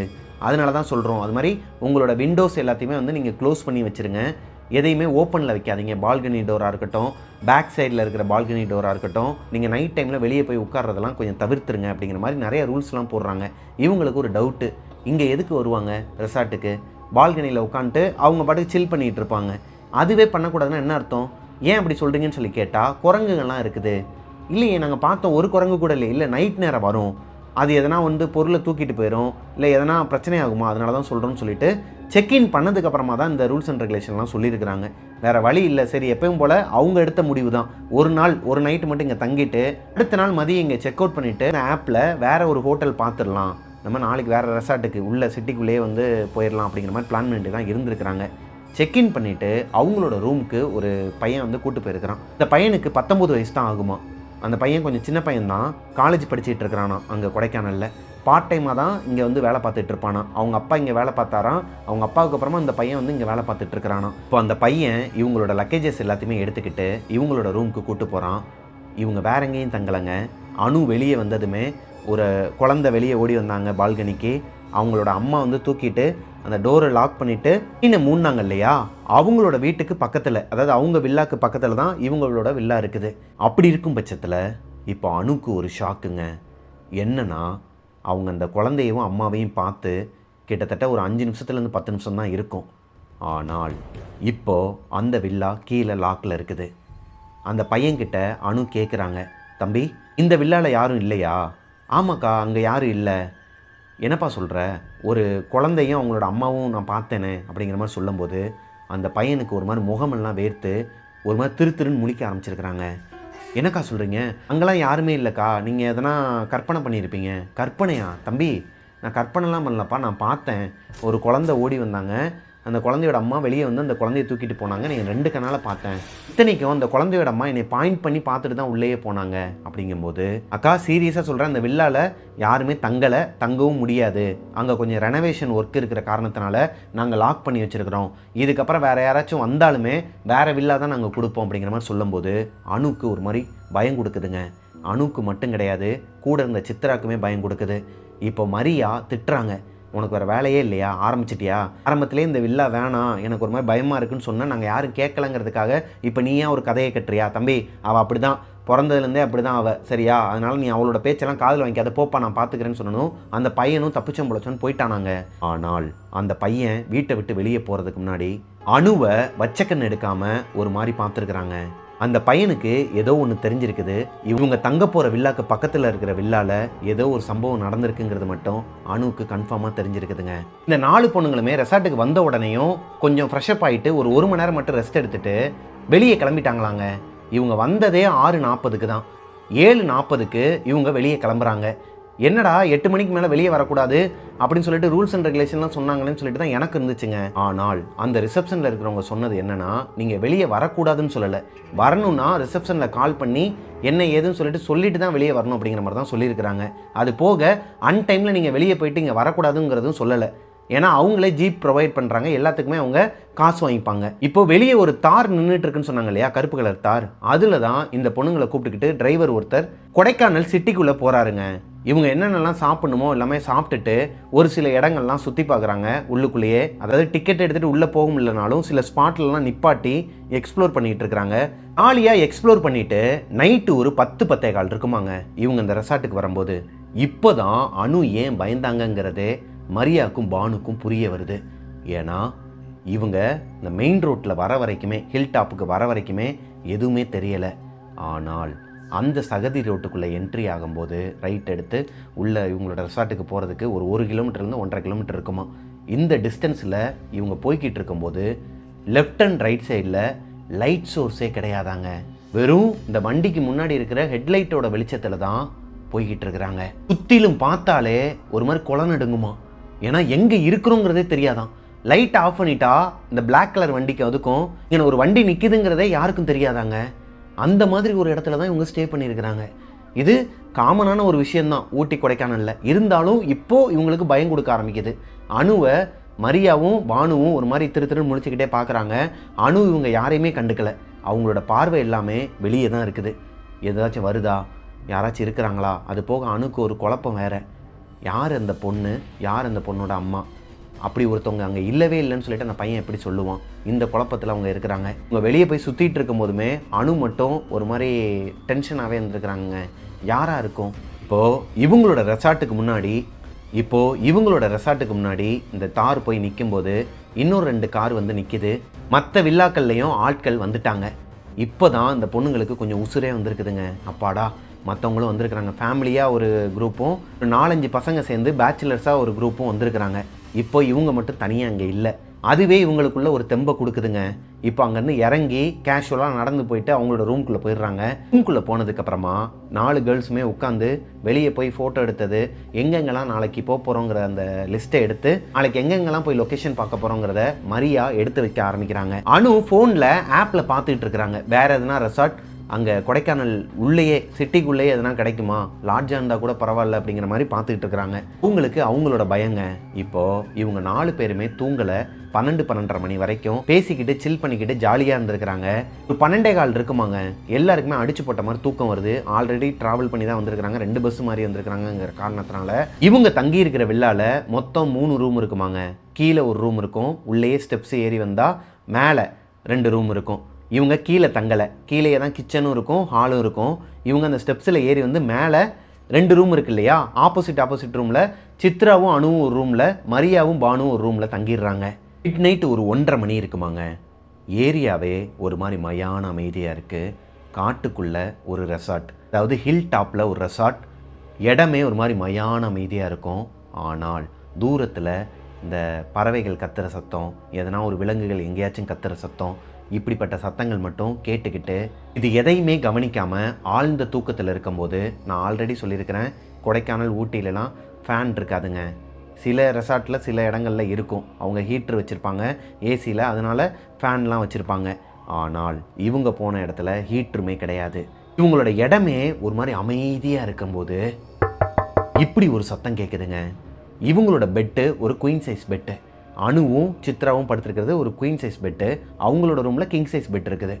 அதனால தான் சொல்கிறோம். அது மாதிரி உங்களோட விண்டோஸ் எல்லாத்தையுமே வந்து நீங்கள் க்ளோஸ் பண்ணி வச்சுருங்க, எதையுமே ஓப்பனில் வைக்காதீங்க. பால்கனி டோராக இருக்கட்டும், பேக் சைடில் இருக்கிற பால்கனி டோராக இருக்கட்டும், நீங்கள் நைட் டைமில் வெளியே போய் உட்கார்றதெல்லாம் கொஞ்சம் தவிர்த்துருங்க அப்படிங்கிற மாதிரி நிறைய ரூல்ஸ்லாம் போடுறாங்க. இவங்களுக்கு ஒரு டவுட்டு, இங்கே எதுக்கு வருவாங்க ரெசார்ட்டுக்கு, பால்கனியில் உட்காந்துட்டு அவங்க பாட்டுக்கு சில் பண்ணிகிட்டு இருப்பாங்க, அதுவே பண்ணக்கூடாதுன்னா என்ன அர்த்தம், ஏன் அப்படி சொல்கிறீங்கன்னு சொல்லி கேட்டால், குரங்குகள்லாம் இருக்குது. இல்லையே, நாங்கள் பார்த்தோம், ஒரு குரங்கு கூட இல்லை, நைட் நேரம் வரும், அது எதனா வந்து பொருளை தூக்கிட்டு போயிடும், இல்லை எதனா பிரச்சனை ஆகுமா, அதனால தான் சொல்கிறோன்னு சொல்லிட்டு செக்இன் பண்ணதுக்கப்புறமா தான் இந்த ரூல்ஸ் அண்ட் ரெகுலேஷன்லாம் சொல்லியிருக்கிறாங்க. வேறு வழி இல்லை. சரி, எப்பவும் போல் அவங்க எடுத்த முடிவு தான். ஒரு நாள் ஒரு நைட்டு மட்டும் இங்கே தங்கிட்டு அடுத்த நாள் மதியம் இங்கே செக் அவுட் பண்ணிவிட்டு ஆப்பில் வேறு ஒரு ஹோட்டல் பார்த்துடலாம், நம்ம நாளைக்கு வேறு ரெசார்ட்டுக்கு உள்ள சிட்டிக்குள்ளேயே வந்து போயிடலாம் அப்படிங்கிற மாதிரி பிளான் பண்ணிட்டு தான் இருந்திருக்கிறாங்க. செக்இன் பண்ணிவிட்டு அவங்களோட ரூமுக்கு ஒரு பையன் வந்து கூட்டு போயிருக்கிறான். இந்த பையனுக்கு 19 வயசு தான் ஆகுமா. அந்த பையன் கொஞ்சம் சின்ன பையன் தான், காலேஜ் படிச்சுட்டு இருக்கிறானா அங்கே கொடைக்கானலில். பார்ட் டைமாக தான் இங்கே வந்து வேலை பார்த்துட்டு இருப்பானா. அவங்க அப்பா இங்கே வேலை பார்த்தாராம், அவங்க அப்பாவுக்கு அப்புறமா இந்த பையன் வந்து இங்கே வேலை பார்த்துட்டு இருக்கிறானா. இப்போ அந்த பையன் இவங்களோட லக்கேஜஸ் எல்லாத்தையுமே எடுத்துக்கிட்டு இவங்களோட ரூமுக்கு கூட்டு போகிறான். இவங்க வேற எங்கேயும் தங்கலைங்க. அனு வெளியே வந்ததுமே ஒரு குழந்தை வெளியே ஓடி வந்தாங்க பால்கனிக்கு. அவங்களோட அம்மா வந்து தூக்கிட்டு அந்த டோரை லாக் பண்ணிவிட்டு இன்னும் மூடினாங்க இல்லையா, அவங்களோட வீட்டுக்கு பக்கத்தில், அதாவது அவங்க வில்லாக்கு பக்கத்தில் தான் இவங்களோட வில்லா இருக்குது. அப்படி இருக்கும் பட்சத்தில் இப்போ அணுக்கு ஒரு ஷாக்குங்க. என்னன்னா, அவங்க அந்த குழந்தையவும் அம்மாவையும் பார்த்து கிட்டத்தட்ட ஒரு 5 நிமிஷத்துலேருந்து 10 நிமிஷம் தான் இருக்கும். ஆனால் இப்போது அந்த வில்லா கீழே லாக்கில் இருக்குது. அந்த பையன்கிட்ட அணு கேட்குறாங்க, தம்பி இந்த வில்லாவில் யாரும் இல்லையா? ஆமாக்கா, அங்கே யாரும் இல்லை. என்னப்பா சொல்கிற? ஒரு குழந்தையும் அவங்களோட அம்மாவும் நான் பார்த்தேனே அப்படிங்கிற மாதிரி சொல்லும்போது அந்த பையனுக்கு ஒரு மாதிரி முகமெல்லாம் வேர்த்து ஒரு மாதிரி திருன்னு முழிக்க ஆரம்பிச்சிருக்கிறாங்க. என்னக்கா சொல்கிறீங்க? அங்கெல்லாம் யாருமே இல்லைக்கா, நீங்கள் எதனா கற்பனை பண்ணியிருப்பீங்க. கற்பனையா? தம்பி நான் கற்பனைலாம் பண்ணலப்பா, நான் பார்த்தேன். ஒரு குழந்தை ஓடி வந்தாங்க, அந்த குழந்தையோட அம்மா வெளியே வந்து அந்த குழந்தைய தூக்கிட்டு போனாங்க. நான் 2 கண்ணால் பார்த்தேன். இத்தனைக்கும் அந்த குழந்தையோட அம்மா என்னை பாயிண்ட் பண்ணி பார்த்துட்டு தான் உள்ளேயே போனாங்க. அப்படிங்கும்போது அக்கா சீரியஸாக சொல்கிறேன், அந்த வில்லாவில் யாருமே தங்கவும் முடியாது. அங்கே கொஞ்சம் ரெனோவேஷன் ஒர்க் இருக்கிற காரணத்தினால நாங்கள் லாக் பண்ணி வச்சுருக்கிறோம். இதுக்கப்புறம் வேறு யாராச்சும் வந்தாலுமே வேறு வில்லா தான் நாங்கள் கொடுப்போம் அப்படிங்கிற மாதிரி சொல்லும்போது அணுக்கு ஒரு மாதிரி பயம் கொடுக்குதுங்க. அணுக்கு மட்டும் கிடையாது, கூட இருந்த சித்ராக்குமே பயம் கொடுக்குது. இப்போ மரியா திட்டுறாங்க, உனக்கு வேறு வேலையே இல்லையா, ஆரம்பிச்சிட்டியா? ஆரம்பத்திலே இந்த வில்லா வேணாம், எனக்கு ஒரு மாதிரி பயமாக இருக்குன்னு சொன்னால் நாங்கள் யாரும் கேட்கலங்கிறதுக்காக இப்போ நீ ஏன் ஒரு கதையை கட்டுறியா? தம்பி அவள் அப்படி தான், பிறந்ததுலேருந்தே அப்படி தான் அவள், சரியா? அதனால் நீ அவளோட பேச்செல்லாம் காதில் வாங்கிக்காத, போப்பா நான் பார்த்துக்கிறேன்னு சொன்னனும் அந்த பையனும் தப்பிச்சம் பிழைச்சோன்னு போயிட்டானாங்க. ஆனால் அந்த பையன் வீட்டை விட்டு வெளியே போகிறதுக்கு முன்னாடி அணுவை வச்சக்கண்ணு எடுக்காமல் ஒரு மாதிரி பார்த்துருக்குறாங்க. அந்த பையனுக்கு ஏதோ ஒன்று தெரிஞ்சிருக்குது. இவங்க தங்க போகிற வில்லாக்கு பக்கத்தில் இருக்கிற வில்லாவில் ஏதோ ஒரு சம்பவம் நடந்திருக்குங்கிறது மட்டும் அணுவுக்கு கன்ஃபார்மாக தெரிஞ்சிருக்குதுங்க. இந்த 4 பொண்ணுங்களுமே ரெசார்ட்டுக்கு வந்த உடனேயும் கொஞ்சம் ஃப்ரெஷ்அப் ஆகிட்டு ஒரு 1 மணி நேரம் மட்டும் ரெஸ்ட் எடுத்துகிட்டு வெளியே கிளம்பிட்டாங்களாங்க. இவங்க வந்ததே 6:40க்கு தான். 7:40க்கு இவங்க வெளியே கிளம்புறாங்க. என்னடா 8 மணிக்கு மேலே வெளியே வரக்கூடாது அப்படின்னு சொல்லிட்டு ரூல்ஸ் அண்ட் ரெகுலேஷன்லாம் சொன்னாங்கன்னு சொல்லிட்டு தான் எனக்கு இருந்துச்சுங்க. ஆனால் அந்த ரிசப்ஷனில் இருக்கிறவங்க சொன்னது என்னன்னா, நீங்கள் வெளியே வரக்கூடாதுன்னு சொல்லலை, வரணும்னா ரிசப்ஷனில் கால் பண்ணி என்ன ஏதுன்னு சொல்லிட்டு தான் வெளியே வரணும் அப்படிங்கிற மாதிரி தான் சொல்லியிருக்கிறாங்க. அது போக அன்டைமில் நீங்கள் வெளியே போயிட்டு இங்கே வரக்கூடாதுங்கிறதும் சொல்லலை. ஏன்னா அவங்களே ஜீப் ப்ரொவைட் பண்ணுறாங்க, எல்லாத்துக்குமே அவங்க காசு வாங்கிப்பாங்க. இப்போ வெளியே ஒரு தார் நின்றுட்டு இருக்குன்னு சொன்னாங்க இல்லையா, கருப்பு கலர் தார், அதில் தான் இந்த பொண்ணுங்களை கூப்பிட்டுக்கிட்டு டிரைவர் ஒருத்தர் கொடைக்கானல் சிட்டிக்குள்ளே போகிறாருங்க. இவங்க என்னென்னலாம் சாப்பிடணுமோ எல்லாமே சாப்பிட்டுட்டு ஒரு சில இடங்கள்லாம் சுற்றி பார்க்குறாங்க உள்ளுக்குள்ளேயே. அதாவது டிக்கெட் எடுத்துகிட்டு உள்ளே போக முடியலனாலும் சில ஸ்பாட்லலாம் நிப்பாட்டி எக்ஸ்ப்ளோர் பண்ணிகிட்டு இருக்கிறாங்க. ஆலியாக எக்ஸ்ப்ளோர் பண்ணிவிட்டு நைட்டு ஒரு 10-10:15 இருக்குமாங்க இவங்க இந்த ரெசார்ட்டுக்கு வரும்போது. இப்போ தான் அணு ஏன் பயந்தாங்கங்கிறதே மரியாவுக்கும் பானுக்கும் புரிய வருது. ஏன்னா இவங்க இந்த மெயின் ரோட்டில் வர வரைக்குமே, ஹில் டாப்புக்கு வர வரைக்குமே எதுவுமே தெரியலை. ஆனால் அந்த சகதி ரோட்டுக்குள்ளே என்ட்ரி ஆகும்போது ரைட் எடுத்து உள்ளே இவங்களோட ரெசார்ட்டுக்கு போகிறதுக்கு ஒரு 1 கிலோமீட்டர்லேருந்து 1.5 கிலோமீட்டர் இருக்குமா. இந்த டிஸ்டன்ஸில் இவங்க போய்கிட்டு இருக்கும்போது லெஃப்ட் அண்ட் ரைட் சைடில் லைட் சோர்ஸே கிடையாதாங்க. வெறும் இந்த வண்டிக்கு முன்னாடி இருக்கிற ஹெட்லைட்டோட வெளிச்சத்தில் தான் போய்கிட்டு இருக்கிறாங்க. சுற்றிலும் பார்த்தாலே ஒரு மாதிரி கொலை நடுங்குமா. ஏன்னா எங்கே இருக்கிறோங்கிறதே தெரியாதான். லைட் ஆஃப் பண்ணிட்டா இந்த பிளாக் கலர் வண்டிக்கு அதுக்கும் இங்கே ஒரு வண்டி நிற்கிதுங்கிறதே யாருக்கும் தெரியாதாங்க. அந்த மாதிரி ஒரு இடத்துல தான் இவங்க ஸ்டே பண்ணியிருக்கிறாங்க. இது காமனான ஒரு விஷயந்தான் ஊட்டி கொடைக்கானலில். இருந்தாலும் இப்போது இவங்களுக்கு பயம் கொடுக்க ஆரம்பிக்குது. அணுவை மரியாவும் பானுவும் ஒரு மாதிரி திருன்னு முழிச்சுக்கிட்டே பார்க்குறாங்க. அணு இவங்க யாரையுமே கண்டுக்கலை. அவங்களோட பார்வை எல்லாமே வெளியே தான் இருக்குது. ஏதாச்சும் வருதா, யாராச்சும் இருக்கிறாங்களா, அது போக அணுக்கு ஒரு குழப்பம் வேறு. யார் அந்த பொண்ணு, யார் அந்த பொண்ணோட அம்மா, அப்படி ஒருத்தவங்க அங்கே இல்லவே இல்லைன்னு சொல்லிட்டு அந்த பையன் எப்படி சொல்லுவான். இந்த குழப்பத்தில் அவங்க இருக்கிறாங்க. இவங்க வெளியே போய் சுற்றிட்டு இருக்கும் போதுமே அணு மட்டும் ஒரு மாதிரி டென்ஷனாகவே இருந்துருக்குறாங்க. யாராக இருக்கும்? இப்போது இவங்களோட ரெசார்ட்டுக்கு முன்னாடி இந்த தார் போய் நிற்கும்போது இன்னொரு 2 கார் வந்து நிற்கிது. மற்ற வில்லாக்கள்லேயும் ஆட்கள் வந்துட்டாங்க. இப்போ தான் இந்த பொண்ணுங்களுக்கு கொஞ்சம் உசுரே வந்திருக்குதுங்க. அப்பாடா, மற்றவங்களும் வந்திருக்கிறாங்க. ஃபேமிலியாக ஒரு குரூப்பும் 4-5 பசங்க சேர்ந்து பேச்சுலர்ஸாக ஒரு குரூப்பும் வந்திருக்கிறாங்க. இப்போ இவங்க மட்டும் தனியாக அங்கே இல்லை. அதுவே இவங்களுக்குள்ள ஒரு தெம்பை கொடுக்குதுங்க. இப்போ அங்கேருந்து இறங்கி கேஷுவலாக நடந்து போயிட்டு அவங்களோட ரூம்குள்ளே போயிடுறாங்க. ரூம்குள்ளே போனதுக்கப்புறமா 4 கேர்ள்ஸுமே உட்காந்து வெளியே போய் ஃபோட்டோ எடுத்தது, எங்கெங்கெல்லாம் நாளைக்கு போக போகிறோங்கிற அந்த லிஸ்ட்டை எடுத்து நாளைக்கு எங்கெங்கெல்லாம் போய் லொக்கேஷன் பார்க்க போகிறோங்கிறத மரியா எடுத்து வைக்க ஆரம்பிக்கிறாங்க. அனு ஃபோனில் ஆப்பில் பார்த்துட்டு இருக்கிறாங்க. வேறு எதுனா ரெசார்ட் அங்கே கொடைக்கானல் உள்ளேயே சிட்டிக்குள்ளேயே எதனா கிடைக்குமா, லாட்ஜாக இருந்தால் கூட பரவாயில்ல அப்படிங்கிற மாதிரி பார்த்துக்கிட்டு இருக்கிறாங்க. உங்களுக்கு அவங்களோட பயங்க. இப்போது இவங்க 4 பேருமே தூங்கலை. 12-12:30 மணி வரைக்கும் பேசிக்கிட்டு சில் பண்ணிக்கிட்டு ஜாலியாக இருந்திருக்கிறாங்க. ஒரு 12:15 இருக்குமாங்க. எல்லாருக்குமே அடிச்சு போட்ட மாதிரி தூக்கம் வருது. ஆல்ரெடி ட்ராவல் பண்ணி தான் வந்திருக்கிறாங்க. 2 பஸ் மாதிரி வந்திருக்கிறாங்கிற காரணத்தினால இவங்க தங்கி இருக்கிற வில்லால மொத்தம் 3 ரூம் இருக்குமாங்க. கீழே ஒரு ரூம் இருக்கும், உள்ளேயே ஸ்டெப்ஸ் ஏறி வந்தால் மேலே 2 ரூம் இருக்கும். இவங்க கீழே தங்கலை. கீழே தான் கிச்சனும் இருக்கும், ஹாலும் இருக்கும். இவங்க அந்த ஸ்டெப்ஸில் ஏறி வந்து மேலே 2 ரூம் இருக்கு இல்லையா, ஆப்போசிட் ரூமில் சித்ராவும் அணுவும் ஒரு ரூமில், மரியாவும் பானுவும் ஒரு ரூமில் தங்கிடுறாங்க. மிட் நைட்டு ஒரு 1:30 மணி இருக்குமாங்க. ஏரியாவே ஒரு மாதிரி மயான அமைதியாக இருக்குது. காட்டுக்குள்ளே ஒரு ரெசார்ட், அதாவது ஹில் டாப்பில் ஒரு ரெசார்ட். இடமே ஒரு மாதிரி மயான அமைதியாக இருக்கும். ஆனால் தூரத்தில் இந்த பறவைகள் கத்துற சத்தம், எதனா ஒரு விலங்குகள் எங்கேயாச்சும் கத்துற சத்தம், இப்படிப்பட்ட சத்தங்கள் மட்டும் கேட்டுக்கிட்டு இது எதையுமே கவனிக்காமல் ஆழ்ந்த தூக்கத்தில் இருக்கும்போது, நான் ஆல்ரெடி சொல்லியிருக்கிறேன், கொடைக்கானல் ஊட்டிலலாம் ஃபேன் இருக்காதுங்க. சில ரெசார்ட்டில் சில இடங்களில் இருக்கும், அவங்க ஹீட்ரு வச்சுருப்பாங்க ஏசியில், அதனால் ஃபேன்லாம் வச்சுருப்பாங்க. ஆனால் இவங்க போன இடத்துல ஹீட்ருமே கிடையாது. இவங்களோட இடமே ஒரு மாதிரி அமைதியாக இருக்கும்போது இப்படி ஒரு சத்தம் கேட்குதுங்க. இவங்களோட பெட்டு ஒரு குயின் சைஸ் பெட்டு. அணுவும் சித்ராவும் படுத்துருக்கிறது ஒரு குயின் சைஸ் பெட்டு. அவங்களோட ரூமில் கிங் சைஸ் பெட் இருக்குது.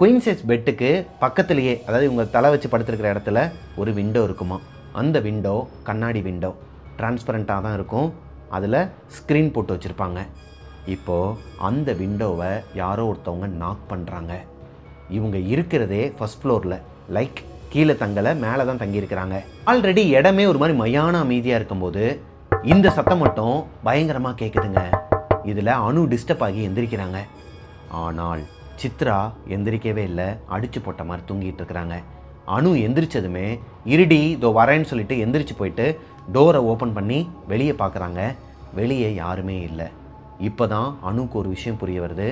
குயின் சைஸ் பெட்டுக்கு பக்கத்துலேயே, அதாவது இவங்க தலை வச்சு படுத்துருக்கிற இடத்துல ஒரு விண்டோ இருக்குமா. அந்த விண்டோ கண்ணாடி விண்டோ, டிரான்ஸ்பரண்ட்டாக தான் இருக்கும். அதில் ஸ்க்ரீன் போட்டு வச்சுருப்பாங்க. இப்போது அந்த விண்டோவை யாரோ ஒருத்தவங்க நாக் பண்ணுறாங்க. இவங்க இருக்கிறதே ஃபஸ்ட் ஃப்ளோரில், லைக் கீழே தங்கலை, மேலே தான் தங்கியிருக்கிறாங்க. ஆல்ரெடி இடமே ஒரு மாதிரி மயான அமைதியாக இருக்கும்போது இந்த சத்தம் மட்டும் பயங்கரமாக கேட்குதுங்க. இதில் அணு டிஸ்டர்ப் ஆகி எந்திரிக்கிறாங்க. ஆனால் சித்ரா எந்திரிக்கவே இல்லை, அடித்து போட்ட மாதிரி தூங்கிட்டு இருக்கிறாங்க. அணு எந்திரிச்சதுமே இருடி இதோ வரேன்னு சொல்லிட்டு எந்திரிச்சு போயிட்டு டோரை ஓப்பன் பண்ணி வெளியே பார்க்குறாங்க. வெளியே யாருமே இல்லை. இப்போ தான் அணுக்கு ஒரு விஷயம் புரிய வருது.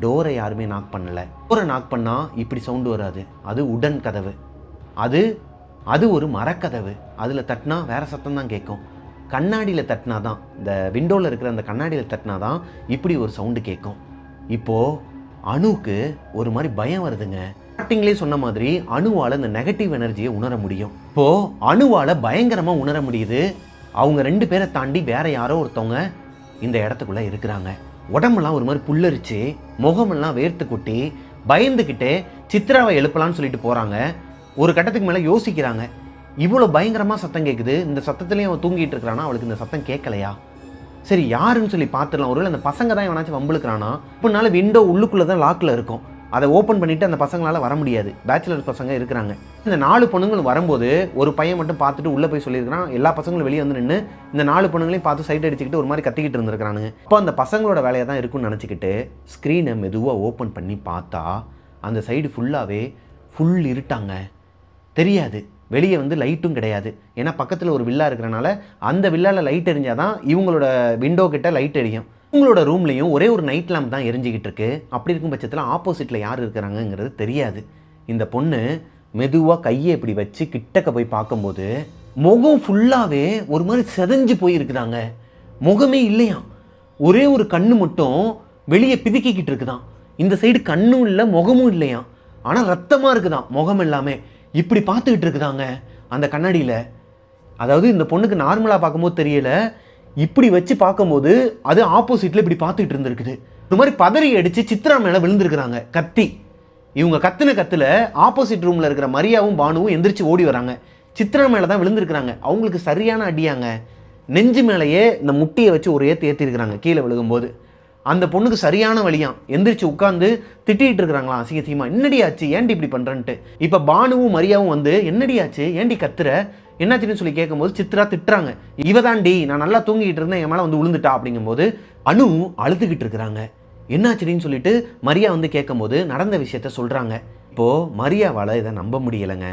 டோரை யாருமே நாக் பண்ணலை. டோரை நாக் பண்ணால் இப்படி சவுண்டு வராது. அது உடன் கதவு, அது ஒரு மரக்கதவு. அதில் தட்டினா வேறு சத்தம் தான் கேட்கும். கண்ணாடியில் தட்டினா தான், இந்த விண்டோவில் இருக்கிற அந்த கண்ணாடியில் தட்டினா தான் இப்படி ஒரு சவுண்டு கேட்கும். இப்போது அணுக்கு ஒரு மாதிரி பயம் வருதுங்க. ஸ்டார்டிங்லேயே சொன்ன மாதிரி அணுவால் இந்த நெகட்டிவ் எனர்ஜியை உணர முடியும். இப்போது அணுவால் பயங்கரமாக உணர முடியுது. அவங்க 2 பேரை தாண்டி வேறு யாரோ ஒருத்தவங்க இந்த இடத்துக்குள்ளே இருக்கிறாங்க. உடம்பெல்லாம் ஒரு மாதிரி புல்லரிச்சு, முகமெல்லாம் வேர்த்து கொட்டி, பயந்துக்கிட்டே சித்ராவை எழுப்பலான்னு சொல்லிட்டு போகிறாங்க. ஒரு கட்டத்துக்கு மேலே யோசிக்கிறாங்க, இவ்வளோ பயங்கரமாக சத்தம் கேட்குது, இந்த சத்தத்துலேயும் அவன் தூங்கிட்டு இருக்கிறானா, அவளுக்கு இந்த சத்தம் கேட்கலையா, சரி யாருன்னு சொல்லி பார்த்துடலாம், ஒருவேளை அந்த பசங்க தான் எவனாச்சும் வம்புழுக்கிறானா. இப்போனால விண்டோ உள்ளுக்குள்ளே தான் லாக்கில் இருக்கும், அதை ஓப்பன் பண்ணிவிட்டு அந்த பசங்களால் வர முடியாது. பேச்சுலர்ஸ் பசங்க இருக்கிறாங்க. இந்த 4 பொண்ணுங்களும் வரும்போது ஒரு பையன் மட்டும் பார்த்துட்டு உள்ளே போய் சொல்லியிருக்கிறான். எல்லா பசங்களும் வெளியே வந்து நின்று இந்த 4 பொண்ணுங்களையும் பார்த்து சைட் அடிச்சுக்கிட்டு ஒரு மாதிரி கத்திக்கிட்டு இருந்திருக்கிறானுங்க. இப்போ அந்த பசங்களோட வேலையாக தான் இருக்குன்னு நினச்சிக்கிட்டு ஸ்க்ரீனை மெதுவாக ஓப்பன் பண்ணி பார்த்தா அந்த சைடு ஃபுல்லாகவே ஃபுல் இருட்டாங்க. தெரியாது, வெளியே வந்து லைட்டும் கிடையாது. ஏன்னா பக்கத்தில் ஒரு வில்லா இருக்கிறனால அந்த வில்லாவில் லைட் எரிஞ்சால் தான் இவங்களோட விண்டோ கிட்ட லைட் எரியும். இவங்களோட ரூம்லேயும் ஒரே ஒரு நைட் லேம்ப் தான் எரிஞ்சிக்கிட்டு இருக்கு. அப்படி இருக்கும் பட்சத்தில் ஆப்போசிட்டில் யார் இருக்கிறாங்கங்கிறது தெரியாது. இந்த பொண்ணு மெதுவாக கையை இப்படி வச்சு கிட்டக்க போய் பார்க்கும்போது முகம் ஃபுல்லாகவே ஒரு மாதிரி செதஞ்சு போயிருக்குதாங்க. முகமே இல்லையா, ஒரே ஒரு கண்ணு மட்டும் வெளியே பிதுக்கிக்கிட்டு இருக்குதான். இந்த சைடு கண்ணும் இல்லை, முகமும் இல்லையா, ஆனால் ரத்தமாக இருக்குதான் முகம் எல்லாமே. இப்படி பார்த்துக்கிட்டு இருக்குதாங்க அந்த கண்ணாடியில். அதாவது இந்த பொண்ணுக்கு நார்மலாக பார்க்கும்போது தெரியல, இப்படி வச்சு பார்க்கும்போது அது ஆப்போசிட்டில் இப்படி பார்த்துக்கிட்டு இருந்திருக்குது. இந்த மாதிரி பதறி அடித்து சித்ரா மேலே விழுந்திருக்கிறாங்க கத்தி. இவங்க கத்துல ஆப்போசிட் ரூமில் இருக்கிற மரியாவும் பானுவும் எந்திரிச்சு ஓடி வராங்க. சித்ரா மேலே தான் விழுந்திருக்கிறாங்க. அவங்களுக்கு சரியான அடியாங்க. நெஞ்சு மேலேயே இந்த முட்டியை வச்சு ஒரு ஏற்றிருக்கிறாங்க கீழே விழுகும்போது. அந்த பொண்ணுக்கு சரியான வழியாம். எந்திரிச்சு உட்காந்து திட்டிகிட்டு இருக்கிறாங்களாம் அசிங்கமா. என்னடி ஆச்சு, ஏன்டி இப்படி பண்ணுறன்ட்டு. இப்போ பானுவும் மரியாவும் வந்து என்னடி ஆச்சு, ஏன்டி கத்துற, என்னாச்சுன்னு சொல்லி கேட்கும்போது சித்ரா திட்டுறாங்க. இவ தாண்டி நான் நல்லா தூங்கிட்டு இருந்தேன், என் மேலே வந்து விழுந்துட்டா அப்படிங்கும்போது அனு அழுதுகிட்டு இருக்கிறாங்க. என்னாச்சுன்னு சொல்லிட்டு மரியா வந்து கேட்கும்போது நடந்த விஷயத்த சொல்கிறாங்க. இப்போது மரியாவால் இதை நம்ப முடியலைங்க.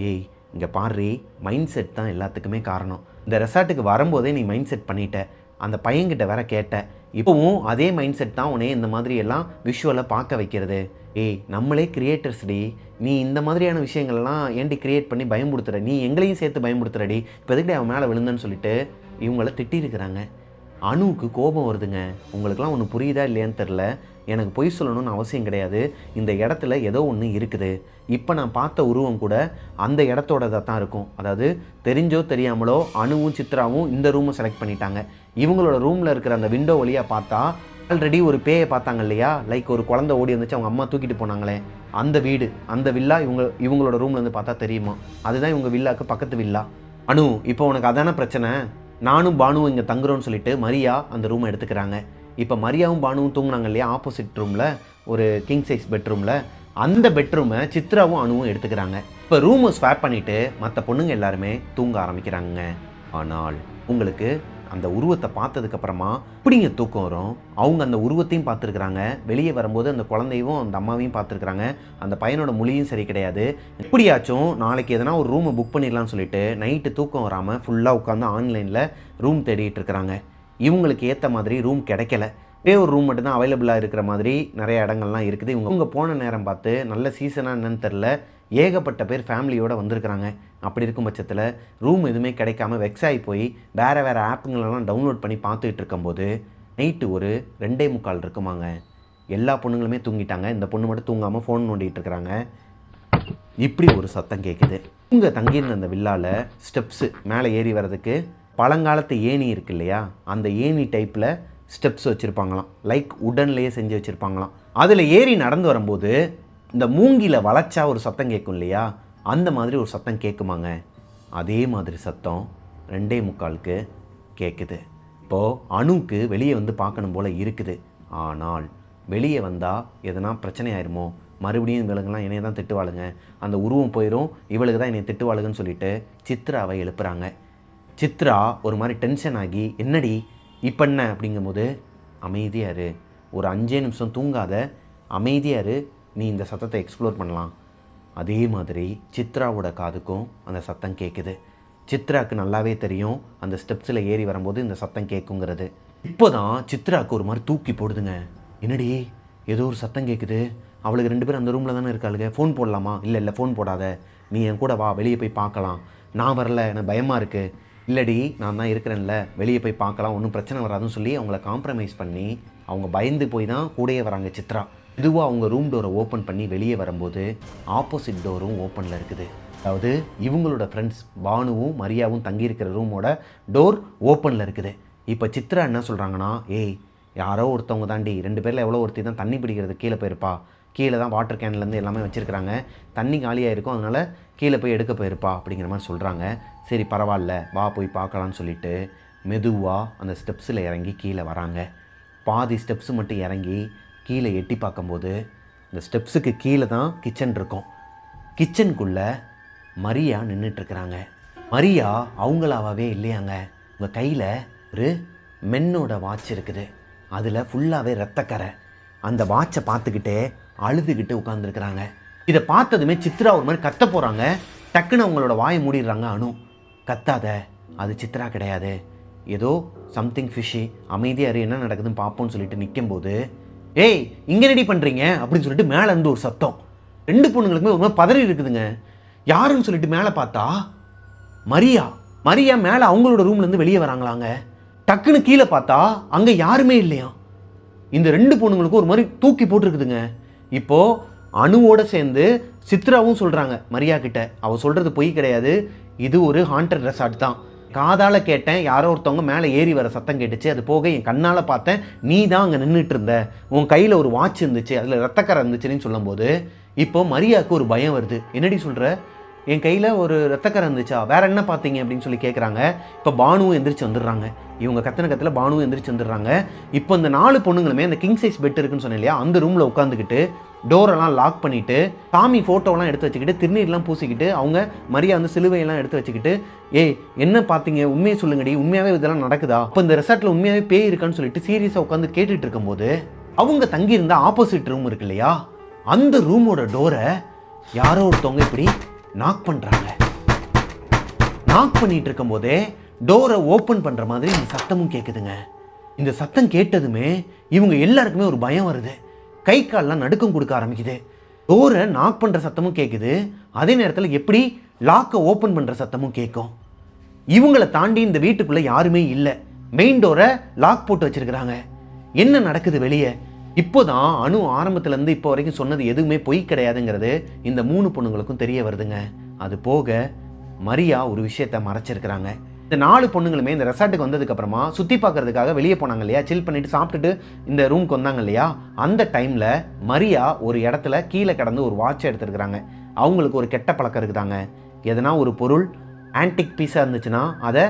ஏய் இங்கே பாரு, மைண்ட் செட் தான் எல்லாத்துக்குமே காரணம். இந்த ரெசார்ட்டுக்கு வரும்போதே நீ மைண்ட் செட் பண்ணிட்ட, அந்த பையன்கிட்ட வேற கேட்டேன். இப்போவும் அதே மைண்ட் செட் தான் உன்னை இந்த மாதிரி எல்லாம் விஷுவலாக பார்க்க வைக்கிறது. ஏய், நம்மளே கிரியேட்டர்ஸ் டி, நீ இந்த மாதிரியான விஷயங்கள்லாம் ஏன்டி கிரியேட் பண்ணி பயமுடுத்துற, நீ எங்களையும் சேர்த்து பயமுடுத்துறடி, இப்போ எதுக்கு அவன் மேலே விழுந்தன்னு சொல்லிட்டு இவங்கள திட்டிருக்கிறாங்க. அணுவுக்கு கோபம் வருதுங்க. உங்களுக்குலாம் ஒன்று புரியுதா இல்லையான்னு தெரில. எனக்கு பொய் சொல்லணும்னு அவசியம் கிடையாது. இந்த இடத்துல ஏதோ ஒன்று இருக்குது. இப்போ நான் பார்த்த உருவம் கூட அந்த இடத்தோடதாக தான் இருக்கும். அதாவது தெரிஞ்சோ தெரியாமலோ அணுவும் சித்ராவும் இந்த ரூமை செலக்ட் பண்ணிட்டாங்க. இவங்களோட ரூமில் இருக்கிற அந்த விண்டோ வழியாக பார்த்தா ஆல்ரெடி ஒரு பேயை பார்த்தாங்க இல்லையா, லைக் ஒரு குழந்தை ஓடி வந்துச்சு, அவங்க அம்மா தூக்கிட்டு போனாங்களே, அந்த வீடு, அந்த வில்லா இவங்களோட ரூம்லேருந்து பார்த்தா தெரியுமா, அதுதான் இவங்க வில்லாக்கு பக்கத்து வில்லா. அணு, இப்போ உனக்கு அதான பிரச்சனை, நானும் பானுவும் இங்கே தங்குறோன்னு சொல்லிட்டு மரியா அந்த ரூமை எடுத்துக்கிறாங்க. இப்போ மரியாவும் பானுவும் தூங்குனாங்க இல்லையா ஆப்போசிட் ரூமில், ஒரு கிங் சைஸ் பெட்ரூமில், அந்த பெட்ரூமை சித்ராவும் அணுவும் எடுத்துக்கிறாங்க. இப்போ ரூமை ஸ்வாப் பண்ணிவிட்டு மற்ற பொண்ணுங்க எல்லாருமே தூங்க ஆரம்பிக்கிறாங்க. ஆனால் உங்களுக்கு அந்த உருவத்தை பார்த்ததுக்கப்புறமா இப்படிங்க தூக்கம் வரும். அவங்க அந்த உருவத்தையும் பார்த்துருக்குறாங்க, வெளியே வரும்போது அந்த குழந்தையும் அந்த அம்மாவையும் பார்த்துருக்குறாங்க. அந்த பையனோட மொழியும் சரி கிடையாது. இப்படியாச்சும் நாளைக்கு எதனா ஒரு ரூமை புக் பண்ணிடலாம்னு சொல்லிட்டு நைட்டு தூக்கம் வராமல் ஃபுல்லாக உட்காந்து ஆன்லைனில் ரூம் தேடிட்டு இருக்கிறாங்க. இவங்களுக்கு ஏற்ற மாதிரி ரூம் கிடைக்கல. ஒரே ஒரு ரூம் மட்டும்தான் அவைலபிளாக இருக்கிற மாதிரி நிறைய இடங்கள்லாம் இருக்குது. இவங்க போன நேரம் பார்த்து நல்ல சீசனாக என்னன்னு தெரில, ஏகப்பட்ட பேர் ஃபேமிலியோடு வந்திருக்கிறாங்க. அப்படி இருக்கும் பட்சத்தில் ரூம் எதுவுமே கிடைக்காம வெக்ஸாகி போய் வேறு வேறு ஆப்புங்களெல்லாம் டவுன்லோட் பண்ணி பார்த்துக்கிட்டு இருக்கும்போது நைட்டு ஒரு 2:45 இருக்குமாங்க. எல்லா பொண்ணுங்களுமே தூங்கிட்டாங்க. இந்த பொண்ணு மட்டும் தூங்காமல் ஃபோன் நோண்டிகிட்டு இருக்கிறாங்க. இப்படி ஒரு சத்தம் கேட்குது. இவங்க தங்கியிருந்த அந்த வில்லாவில் ஸ்டெப்ஸு மேலே ஏறி வர்றதுக்கு பழங்காலத்து ஏணி இருக்கு இல்லையா, அந்த ஏணி டைப்பில் ஸ்டெப்ஸ் வச்சுருப்பாங்களாம், லைக் உடன்லேயே செஞ்சு வச்சுருப்பாங்களாம். அதில் ஏறி நடந்து வரும்போது இந்த மூங்கில வளைச்சா ஒரு சத்தம் கேட்கும் இல்லையா, அந்த மாதிரி ஒரு சத்தம் கேட்குமாங்க. அதே மாதிரி சத்தம் 2:45க்கு கேட்குது. இப்போது அணுக்கு வெளியே வந்து பார்க்கணும் போல் இருக்குது. ஆனால் வெளியே வந்தால் எதனா பிரச்சனை ஆயிருமோ, மறுபடியும் இவளுங்கெல்லாம் என்னைய தான் திட்டுவாளுங்க, அந்த உருவம் போயிடும், இவளுக்கு தான் என்னை திட்டுவாளுங்கன்னு சொல்லிட்டு சித்ராவை எழுப்புறாங்க. சித்ரா ஒரு மாதிரி டென்ஷன் ஆகி, என்னடி இப்போ என்ன அப்படிங்கும்போது, அமைதியாரு, ஒரு 5 நிமிஷம் தூங்காத, அமைதியாரு, நீ இந்த சத்தத்தை எக்ஸ்ப்ளோர் பண்ணலாம். அதே மாதிரி சித்ராவோட காதுக்கும் அந்த சத்தம் கேட்குது. சித்ராவுக்கு நல்லாவே தெரியும் அந்த ஸ்டெப்ஸில் ஏறி வரும்போது இந்த சத்தம் கேட்குங்கிறது. இப்போ தான் சித்ராவுக்கு ஒரு மாதிரி தூக்கி போடுதுங்க. என்னடி ஏதோ ஒரு சத்தம் கேட்குது, அவளுக்கு 2 பேரும் அந்த ரூமில் தானே இருக்காளுங்க, ஃபோன் போடலாமா? இல்லை ஃபோன் போடாத, நீ என் கூட வா, வெளியே போய் பார்க்கலாம். நான் வரல, எனக்கு பயமாக இருக்குது. இல்லடி, நான் தான் இருக்கிறேன்ல, வெளியே போய் பார்க்கலாம், ஒன்றும் பிரச்சனை வராதுன்னு சொல்லி அவங்கள காம்ப்ரமைஸ் பண்ணி அவங்க பயந்து போய் தான் கூடயே வராங்க சித்ரா. இதுவாக அவங்க ரூம் டோரை ஓப்பன் பண்ணி வெளியே வரும்போது ஆப்போசிட் டோரும் ஓப்பனில் இருக்குது. அதாவது இவங்களோட ஃப்ரெண்ட்ஸ் பானுவும் மரியாவும் தங்கியிருக்கிற ரூமோட டோர் ஓப்பனில் இருக்குது. இப்போ சித்ரா என்ன சொல்கிறாங்கன்னா, ஏய், யாரோ ஒருத்தவங்க தாண்டி, 2 பேரில் எவ்வளோ ஒருத்தி தான் தண்ணி பிடிக்கிறது கீழே போயிருப்பா, கீழே தான் வாட்டர் கேன்லேருந்து எல்லாமே வச்சுருக்கிறாங்க, தண்ணி காலியாக இருக்கும், அதனால் கீழே போய் எடுக்க போயிருப்பா அப்படிங்கிற மாதிரி சொல்கிறாங்க. சரி பரவாயில்ல, வா போய் பார்க்கலான்னு சொல்லிட்டு மெதுவாக அந்த ஸ்டெப்ஸில் இறங்கி கீழே வராங்க. பாதி ஸ்டெப்ஸு மட்டும் இறங்கி கீழே எட்டி பார்க்கும்போது இந்த ஸ்டெப்ஸுக்கு கீழே தான் கிச்சன் இருக்கும். கிச்சனுக்குள்ளே மரியா நின்றுட்டுருக்குறாங்க. மரியா அவங்களாவே இல்லையாங்க. உங்கள் கையில் ஒரு மென்னோட வாட்ச் இருக்குது, அதில் ஃபுல்லாகவே ரத்தக்கரை. அந்த வாட்சை பார்த்துக்கிட்டே அழுதுகிட்டு உட்காந்துருக்குறாங்க. இதை பார்த்ததுமே சித்ரா ஒரு மாதிரி கத்த போகிறாங்க. டக்குன்னு அவங்களோட வாயை மூடிடுறாங்க. அணு, கத்தாத, அது சித்ரா கிடையாது, ஏதோ சம்திங் ஃபிஷி, அமைதியாக என்ன நடக்குதுன்னு பார்ப்போன்னு சொல்லிட்டு நிற்கும்போது, ஏய் இங்கே ரெடி பண்ணுறீங்க அப்படின்னு சொல்லிட்டு மேலே இருந்து ஒரு சத்தம். 2 பொண்ணுங்களுக்குமே ஒரு மாதிரி பதறி இருக்குதுங்க. யாருன்னு சொல்லிட்டு மேலே பார்த்தா மரியா மேலே அவங்களோட ரூம்லேருந்து வெளியே வராங்களாங்க. டக்குன்னு கீழே பார்த்தா அங்கே யாருமே இல்லையா. இந்த 2 பொண்ணுங்களுக்கும் ஒரு மாதிரி தூக்கி போட்டுருக்குதுங்க. இப்போது அணுவோடு சேர்ந்து சித்ராவும் சொல்கிறாங்க மரியா கிட்ட, அவள் சொல்கிறது பொய் கிடையாது, இது ஒரு ஹாண்டட் ரெசார்ட் தான், காதால் கேட்டேன், யாரோ ஒருத்தவங்க மேலே ஏறி வர சத்தம் கேட்டுச்சு, அது போக என் கண்ணால் பார்த்தேன், நீ தான் அங்கே நின்றுட்டு இருந்த, உன் கையில் ஒரு வாட்ச் இருந்துச்சு, அதில் ரத்தக்கரை இருந்துச்சுன்னு சொல்லும்போது இப்போ மரியாவுக்கு ஒரு பயம் வருது. என்னடி சொல்கிற, என் கையில் ஒரு ரத்தக்கரை இருந்துச்சா, வேற என்ன பார்த்தீங்க அப்படின்னு சொல்லி கேட்குறாங்க. இப்போ பானுவும் எந்திரிச்சு வந்துடுறாங்க. இவங்க கத்தின கத்தில் பானுவும் எந்திரிச்சு வந்துடுறாங்க. இப்போ இந்த 4 பொண்ணுங்களுமே அந்த கிங் சைஸ் பெட் இருக்குன்னு சொன்னேன் இல்லையா, அந்த ரூமில் உட்காந்துக்கிட்டு டோரெல்லாம் லாக் பண்ணிவிட்டு சாமி ஃபோட்டோலாம் எடுத்து வச்சுக்கிட்டு திருநீர்லாம் பூசிக்கிட்டு அவங்க மரியா வந்து சிலுவையெல்லாம் எடுத்து வச்சுக்கிட்டு, ஏய் என்ன பார்த்தீங்க, உண்மையை சொல்லுங்கடி, உண்மையாகவே இதெல்லாம் நடக்குதா, அப்போ இந்த ரெசார்ட்டில் உண்மையாகவே பேய் இருக்கான்னு சொல்லிட்டு சீரியஸாக உட்காந்து கேட்டுட்டு இருக்கும்போது அவங்க தங்கியிருந்த ஆப்போசிட் ரூம் இருக்கு இல்லையா, அந்த ரூமோட டோரை யாரோ ஒருத்தவங்க இப்படி நாக் பண்ணுறாங்க. நாக் பண்ணிட்டு இருக்கும்போதே டோரை ஓப்பன் பண்ணுற மாதிரி இந்த சத்தமும் கேட்குதுங்க. இந்த சத்தம் கேட்டதுமே இவங்க எல்லாருக்குமே ஒரு பயம் வருது. கை கால்லாம் நடுக்கம் கொடுக்க ஆரம்பிக்குது. டோரை நாக் பண்ணுற சத்தமும் கேட்குது. அதே நேரத்தில் எப்படி லாக்கை ஓப்பன் பண்ணுற சத்தமும் கேட்கும். இவங்களை தாண்டி இந்த வீட்டுக்குள்ளே யாருமே இல்லை. மெயின் டோரை லாக் போட்டு வச்சிருக்கிறாங்க. என்ன நடக்குது வெளியே? இப்போதான் அனு ஆரம்பத்துலேருந்து இப்போ வரைக்கும் சொன்னது எதுவுமே பொய் கிடையாதுங்கிறது இந்த 3 பொண்ணுங்களுக்கும் தெரிய வருதுங்க. அது போக மரியா ஒரு விஷயத்தை மறைச்சிருக்கிறாங்க. இந்த 4 பொண்ணுங்களுமே இந்த ரெசார்ட்டுக்கு வந்ததுக்கப்புறமா சுற்றி பார்க்கறதுக்காக வெளியே போனாங்க இல்லையா, சில் பண்ணிட்டு சாப்பிட்டுட்டு இந்த ரூமுக்கு வந்தாங்க இல்லையா, அந்த டைமில் மரியா ஒரு இடத்துல கீழே கடந்து ஒரு வாட்சை எடுத்துருக்குறாங்க. அவங்களுக்கு ஒரு கெட்ட பழக்கம் இருக்குதாங்க. எதனா ஒரு பொருள் ஆன்டிக் பீஸாக இருந்துச்சுன்னா அதை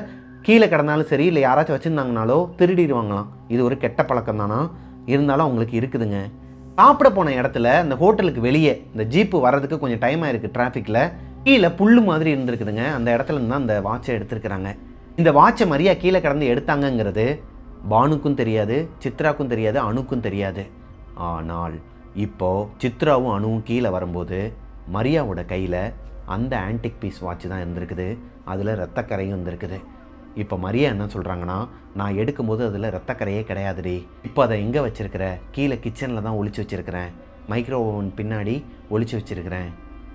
கீழே கிடந்தாலும் சரி, இல்லை யாராச்சும் வச்சுருந்தாங்கனாலோ திருடிடுவாங்களாம். இது ஒரு கெட்ட பழக்கம் தானா, இருந்தாலும் அவங்களுக்கு இருக்குதுங்க. சாப்பிட போன இடத்துல இந்த ஹோட்டலுக்கு வெளியே இந்த ஜீப்பு வர்றதுக்கு கொஞ்சம் டைம் ஆயிருக்கு டிராஃபிக்கில். கீழே புல்லு மாதிரி இருந்திருக்குதுங்க. அந்த இடத்துல இருந்து தான் அந்த வாட்சை எடுத்துருக்குறாங்க. இந்த வாட்சை மரியா கீழே கடந்து எடுத்தாங்கங்கிறது பானுக்கும் தெரியாது, சித்ராக்கும் தெரியாது, அணுக்கும் தெரியாது. ஆனால் இப்போது சித்ராவும் அணுவும் கீழே வரும்போது மரியாவோட கையில் அந்த ஆன்டிக் பீஸ் வாட்ச் தான் இருந்திருக்குது. அதில் ரத்தக்கரையும் இருந்திருக்குது. இப்போ மரியா என்ன சொல்கிறாங்கன்னா, நான் எடுக்கும்போது அதில் ரத்தக்கரையே கிடையாதுடி, இப்போ அதை எங்கே வச்சுருக்கிற, கீழே கிச்சனில் தான் ஒளிச்சு வச்சுருக்கிறேன், மைக்ரோ ஓவன் பின்னாடி ஒளிச்சு வச்சுருக்கிறேன்.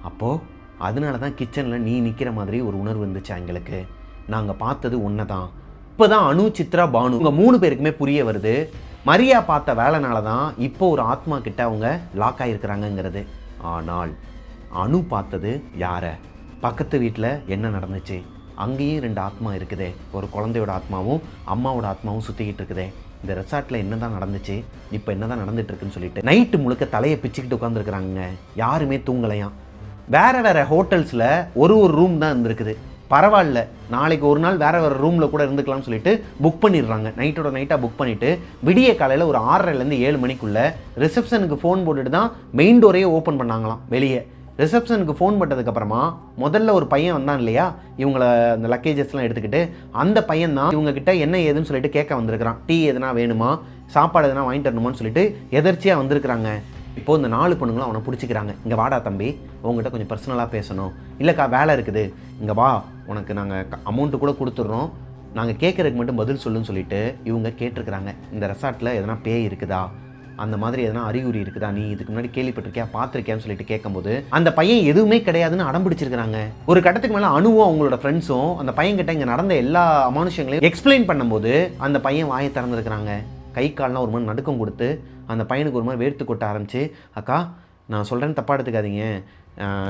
அப்போது அதனால தான் கிச்சனில் நீ நிற்கிற மாதிரி ஒரு உணர்வு இருந்துச்சு எங்களுக்கு. நாங்கள் பார்த்தது ஒன்று தான். இப்போ தான் அனு, சித்ரா, பானு உங்கள் 3 பேருக்குமே புரிய வருது. மரியா பார்த்த வேலைனால தான் இப்போ ஒரு ஆத்மா கிட்ட அவங்க லாக் ஆகிருக்கிறாங்கங்கிறது. ஆனால் அனு பார்த்தது யாரை? பக்கத்து வீட்டில் என்ன நடந்துச்சு? அங்கேயும் 2 ஆத்மா இருக்குதே. ஒரு குழந்தையோட ஆத்மாவும் அம்மாவோட ஆத்மாவும் சுற்றிக்கிட்டு இருக்குதே. இந்த ரெசார்ட்டில் என்ன தான் நடந்துச்சு, இப்போ என்ன தான் நடந்துட்டுருக்குன்னு சொல்லிட்டு நைட்டு முழுக்க தலையை பிச்சுக்கிட்டு உட்காந்துருக்குறாங்க. யாருமே தூங்கலையாம். வேறு ஹோட்டல்ஸில் ஒரு ரூம் தான் இருந்திருக்குது. பரவாயில்ல, நாளைக்கு ஒரு நாள் வேறு ரூமில் கூட இருந்துக்கலாம்னு சொல்லிட்டு புக் பண்ணிடுறாங்க. நைட்டாக புக் பண்ணிவிட்டு விடிய காலையில் ஒரு 6:30லேருந்து 7 மணிக்குள்ளே ரிசப்ஷனுக்கு ஃபோன் போட்டுட்டு தான் மெயின் டோரையே ஓப்பன் பண்ணாங்களாம். வெளியே ரிசப்ஷனுக்கு ஃபோன் பண்ணதுக்கப்புறமா முதல்ல ஒரு பையன் வந்தான் இல்லையா, இவங்கள அந்த லக்கேஜஸ்லாம் எடுத்துக்கிட்டு, அந்த பையன் தான் இவங்ககிட்ட என்ன ஏதுன்னு சொல்லிட்டு கேட்க வந்திருக்கிறான். டீ எதுனா வேணுமா, சாப்பாடு எதுனா வாங்கிட்டு வரணுமான்னு சொல்லிட்டு எதர்ச்சியாக வந்திருக்கிறாங்க. இப்போது இந்த 4 பொண்ணுங்களும் அவனை பிடிச்சிக்கிறாங்க. இங்கே வாடா தம்பி, உங்ககிட்ட கொஞ்சம் பர்சனலாக பேசணும். இல்லைக்கா வேலை இருக்குது, இங்கே வா, உனக்கு நாங்கள் அமௌண்ட்டு கூட கொடுத்துட்றோம், நாங்கள் கேட்குறதுக்கு மட்டும் பதில் சொல்லுன்னு சொல்லிட்டு இவங்க கேட்டிருக்கிறாங்க. இந்த ரெசார்ட்டில் எதனா பேய் இருக்குதா, அந்த மாதிரி எதனா அறிகுறி இருக்குதா, நீ இதுக்கு முன்னாடி கேள்விப்பட்டிருக்கியா, பார்த்துருக்கியான்னு சொல்லிட்டு கேட்கும்போது அந்த பையன் எதுவுமே கிடையாதுன்னு அடம்பிடிச்சிருக்கிறாங்க. ஒரு கட்டத்துக்கு மேலே அணுவும் அவங்களோட ஃப்ரெண்ட்ஸும் அந்த பையன்கிட்ட இங்கே நடந்த எல்லா அமானுஷங்களையும் எக்ஸ்பிளைன் பண்ணும்போது அந்த பையன் வாயை திறந்துருக்கிறாங்க. கை கால்லாம் ஒரு மாதிரி நடுக்கம் கொடுத்து அந்த பையனுக்கு ஒரு மாதிரி வேர்த்து கொட்ட ஆரம்பிச்சு, அக்கா நான் சொல்கிறேன்னு தப்பாக எடுத்துக்காதீங்க,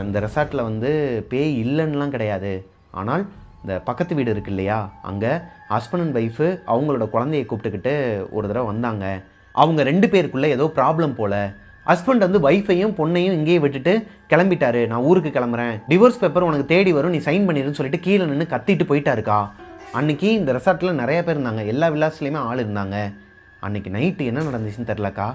இந்த ரெசார்ட்டில் வந்து பேய் இல்லைன்னுலாம் கிடையாது, ஆனால் இந்த பக்கத்து வீடு இருக்கு இல்லையா, அங்கே ஹஸ்பண்ட் அண்ட் ஒய்ஃபு அவங்களோட குழந்தையை கூப்பிட்டுக்கிட்டு ஒரு தடவை வந்தாங்க. அவங்க 2 பேருக்குள்ளே ஏதோ ப்ராப்ளம் போல். ஹஸ்பண்ட் வந்து ஒய்ஃபையும் பொண்ணையும் இங்கேயே விட்டுட்டு கிளம்பிட்டாரு, நான் ஊருக்கு கிளம்புறேன், டிவோர்ஸ் பேப்பர் உனக்கு தேடி வரும், நீ சைன் பண்ணிடுன்னு சொல்லிட்டு கீழே நின்று கத்திட்டு போயிட்டாருக்கா. அன்றைக்கி இந்த ரெசார்ட்டில் நிறைய பேர் இருந்தாங்க, எல்லா விலாஸ்லேயுமே ஆள் இருந்தாங்க. அன்றைக்கி நைட்டு என்ன நடந்துச்சுன்னு தெரிலக்கா.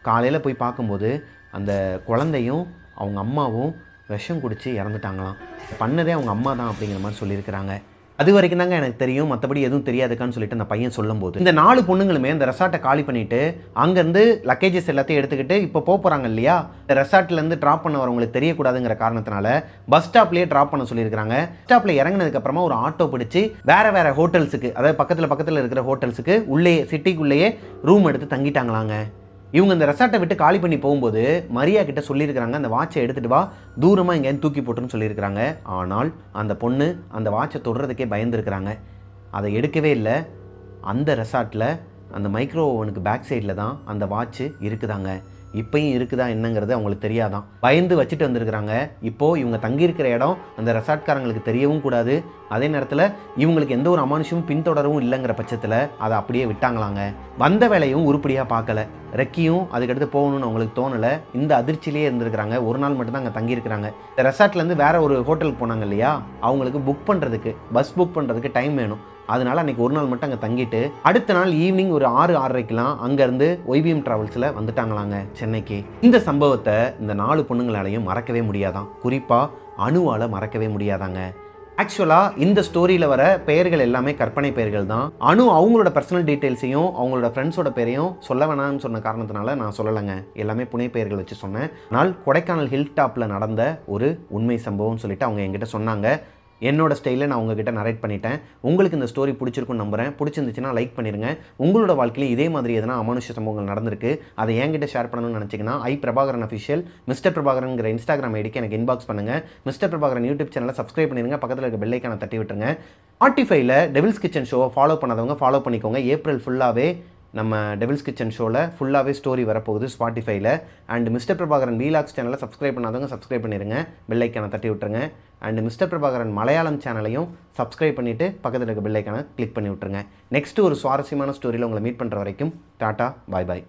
காலையில் போய் பார்க்கும்போது அந்த குழந்தையும் அவங்க அம்மாவும் விஷம் குடித்து இறந்துட்டாங்களாம். பண்ணதே அவங்க அம்மா தான் அப்படிங்கிற மாதிரி சொல்லியிருக்கிறாங்க. அது வரைக்கும் தாங்க எனக்கு தெரியும், மற்றபடி எதுவும் தெரியாதுக்கான்னு சொல்லிட்டு அந்த பையன் சொல்லும்போது இந்த 4 பொண்ணுங்களுமே இந்த ரெசார்ட்டை காலி பண்ணிவிட்டு அங்கேருந்து லக்கேஜஸ் எல்லாத்தையும் எடுத்துக்கிட்டு இப்போ போகிறாங்க இல்லையா, இந்த ரெசார்ட்லேருந்து ட்ராப் பண்ண வரவங்களுக்கு தெரியக்கூடாதுங்கிற காரணத்தினால பஸ் ஸ்டாப்லேயே ட்ராப் பண்ண சொல்லியிருக்காங்க. ஸ்டாப்பில் இறங்கினதுக்கப்புறமா ஒரு ஆட்டோ பிடிச்சி வேறு ஹோட்டல்ஸுக்கு, அதாவது பக்கத்தில் இருக்கிற ஹோட்டல்ஸுக்கு உள்ளே சிட்டிக்குள்ளேயே ரூம் எடுத்து தங்கிட்டாங்களாங்க. இவங்க இந்த ரெசார்ட்டை விட்டு காலி பண்ணி போகும்போது மரியா கிட்ட சொல்லியிருக்கிறாங்க, அந்த வாட்சை எடுத்துகிட்டு வா, தூரமாக எங்கேயும் தூக்கி போட்டுன்னு சொல்லியிருக்கிறாங்க. ஆனால் அந்த பொண்ணு அந்த வாட்சை தொடுறதுக்கே பயந்துருக்கிறாங்க. அதை எடுக்கவே இல்லை. அந்த ரெசார்ட்டில் அந்த மைக்ரோ ஓவனுக்கு பேக் சைடில் தான் அந்த வாட்சு இருக்குதாங்க. இப்போயும் இருக்குதா என்னங்கிறது அவங்களுக்கு தெரியாதான். பயந்து வச்சுட்டு வந்திருக்கிறாங்க. இப்போது இவங்க தங்கியிருக்கிற இடம் அந்த ரெசார்ட்காரங்களுக்கு தெரியவும் கூடாது. அதே நேரத்தில் இவங்களுக்கு எந்த ஒரு அமானுஷமும் பின்தொடரவும் இல்லைங்கிற பட்சத்தில் அதை அப்படியே விட்டாங்களாங்க. வந்த வேலையும் உருப்படியாக பார்க்கல. ரெக்கியும் அதுக்கடுத்து போகணும்னு அவங்களுக்கு தோணலை. இந்த அதிர்ச்சியிலே இருந்திருக்கிறாங்க. ஒரு நாள் மட்டும்தான் அங்கே தங்கியிருக்கிறாங்க. இந்த ரெசார்ட்லேருந்து வேறு ஒரு ஹோட்டலுக்கு போனாங்க இல்லையா, அவங்களுக்கு புக் பண்ணுறதுக்கு, பஸ் புக் பண்ணுறதுக்கு டைம் வேணும். அதனால் அன்றைக்கி ஒரு நாள் மட்டும் அங்கே தங்கிட்டு அடுத்த நாள் ஈவினிங் ஒரு 6-6:30க்கெலாம் அங்கேருந்து ஒய்பிஎம் ட்ராவல்ஸில் வந்துட்டாங்களாங்க சென்னைக்கு. இந்த சம்பவத்தை இந்த 4 பொண்ணுங்களாலையும் மறக்கவே முடியாதான். குறிப்பாக அணுவால் மறக்கவே முடியாதாங்க. ஆக்சுவலாக இந்த ஸ்டோரியில் வர பெயர்கள் எல்லாமே கற்பனை பெயர்கள் தான். அணு அவங்களோட பர்சனல் டீட்டெயில்ஸையும் அவங்களோட ஃப்ரெண்ட்ஸோட பேரையும் சொல்ல வேணாம்னு சொன்ன காரணத்தினால நான் சொல்லலைங்க, எல்லாமே புனை பெயர்கள் வச்சு சொன்னேன். ஆனால் கொடைக்கானல் ஹில் டாப்பில் நடந்த ஒரு உண்மை சம்பவம்னு சொல்லிட்டு அவங்க என்கிட்ட சொன்னாங்க. என்னோட ஸ்டைலில் நான் உங்ககிட்ட நரேட் பண்ணிட்டேன். உங்களுக்கு இந்த ஸ்டோரி பிடிச்சிருக்குன்னு நம்புகிறேன். பிடிச்சிருந்துச்சுன்னா லைக் பண்ணிடுங்க. உங்களோட வாழ்க்கையில் இதே மாதிரி எதனா அமானுஷ சம்பவங்கள் நடந்திருக்கு, அதை என்கிட்ட ஷேர் பண்ணணும்னு நினச்சிங்கன்னா பிரபாகரன் அஃபிஷியல் மிஸ்டர் பிரபாகரன்ங்கிற இன்ஸ்டாகிராம் ஐடிக்கு எனக்கு இன்பாக்ஸ் பண்ணுங்கள். மிஸ்டர் பிரபாகரன் யூடியூப் சேனலை சப்ஸ்கிரைப் பண்ணிடுங்க. பக்கத்தில் இருக்க பெல் ஐக்கானை தட்டி விட்டுருங்க. Spotifyல டெவில்ஸ் கிச்சன் ஷோவை ஃபாலோ பண்ணாதவங்க ஃபாலோ பண்ணிக்கோங்க. ஏப்ரல் ஃபுல்லாகவே நம்ம டெவில்ஸ் கிச்சன் ஷோவில் ஃபுல்லாகவே ஸ்டோரி வரப்போகுது Spotifyல. அண்ட் மிஸ்டர் பிரபாகரன் வீலாக்ஸ் சேனலை சப்ஸ்கிரைப் பண்ணாதவங்க சப்ஸ்கிரைப் பண்ணிடுங்க. பெல் ஐக்கானை தட்டி விட்டுருங்க. அண்ட் மிஸ்டர் பிரபாகரன் மலையாளம் சேனலையும் சப்ஸ்கிரைப் பண்ணிவிட்டு பக்கத்தில் இருக்க பெல் ஐக்கானை கிளிக் பண்ணி விட்டுருங்க. நெக்ஸ்ட்டு ஒரு சுவாரஸ்யமான ஸ்டோரியில் உங்களை மீட் பண்ணுற வரைக்கும் டாட்டா பாய் பாய்.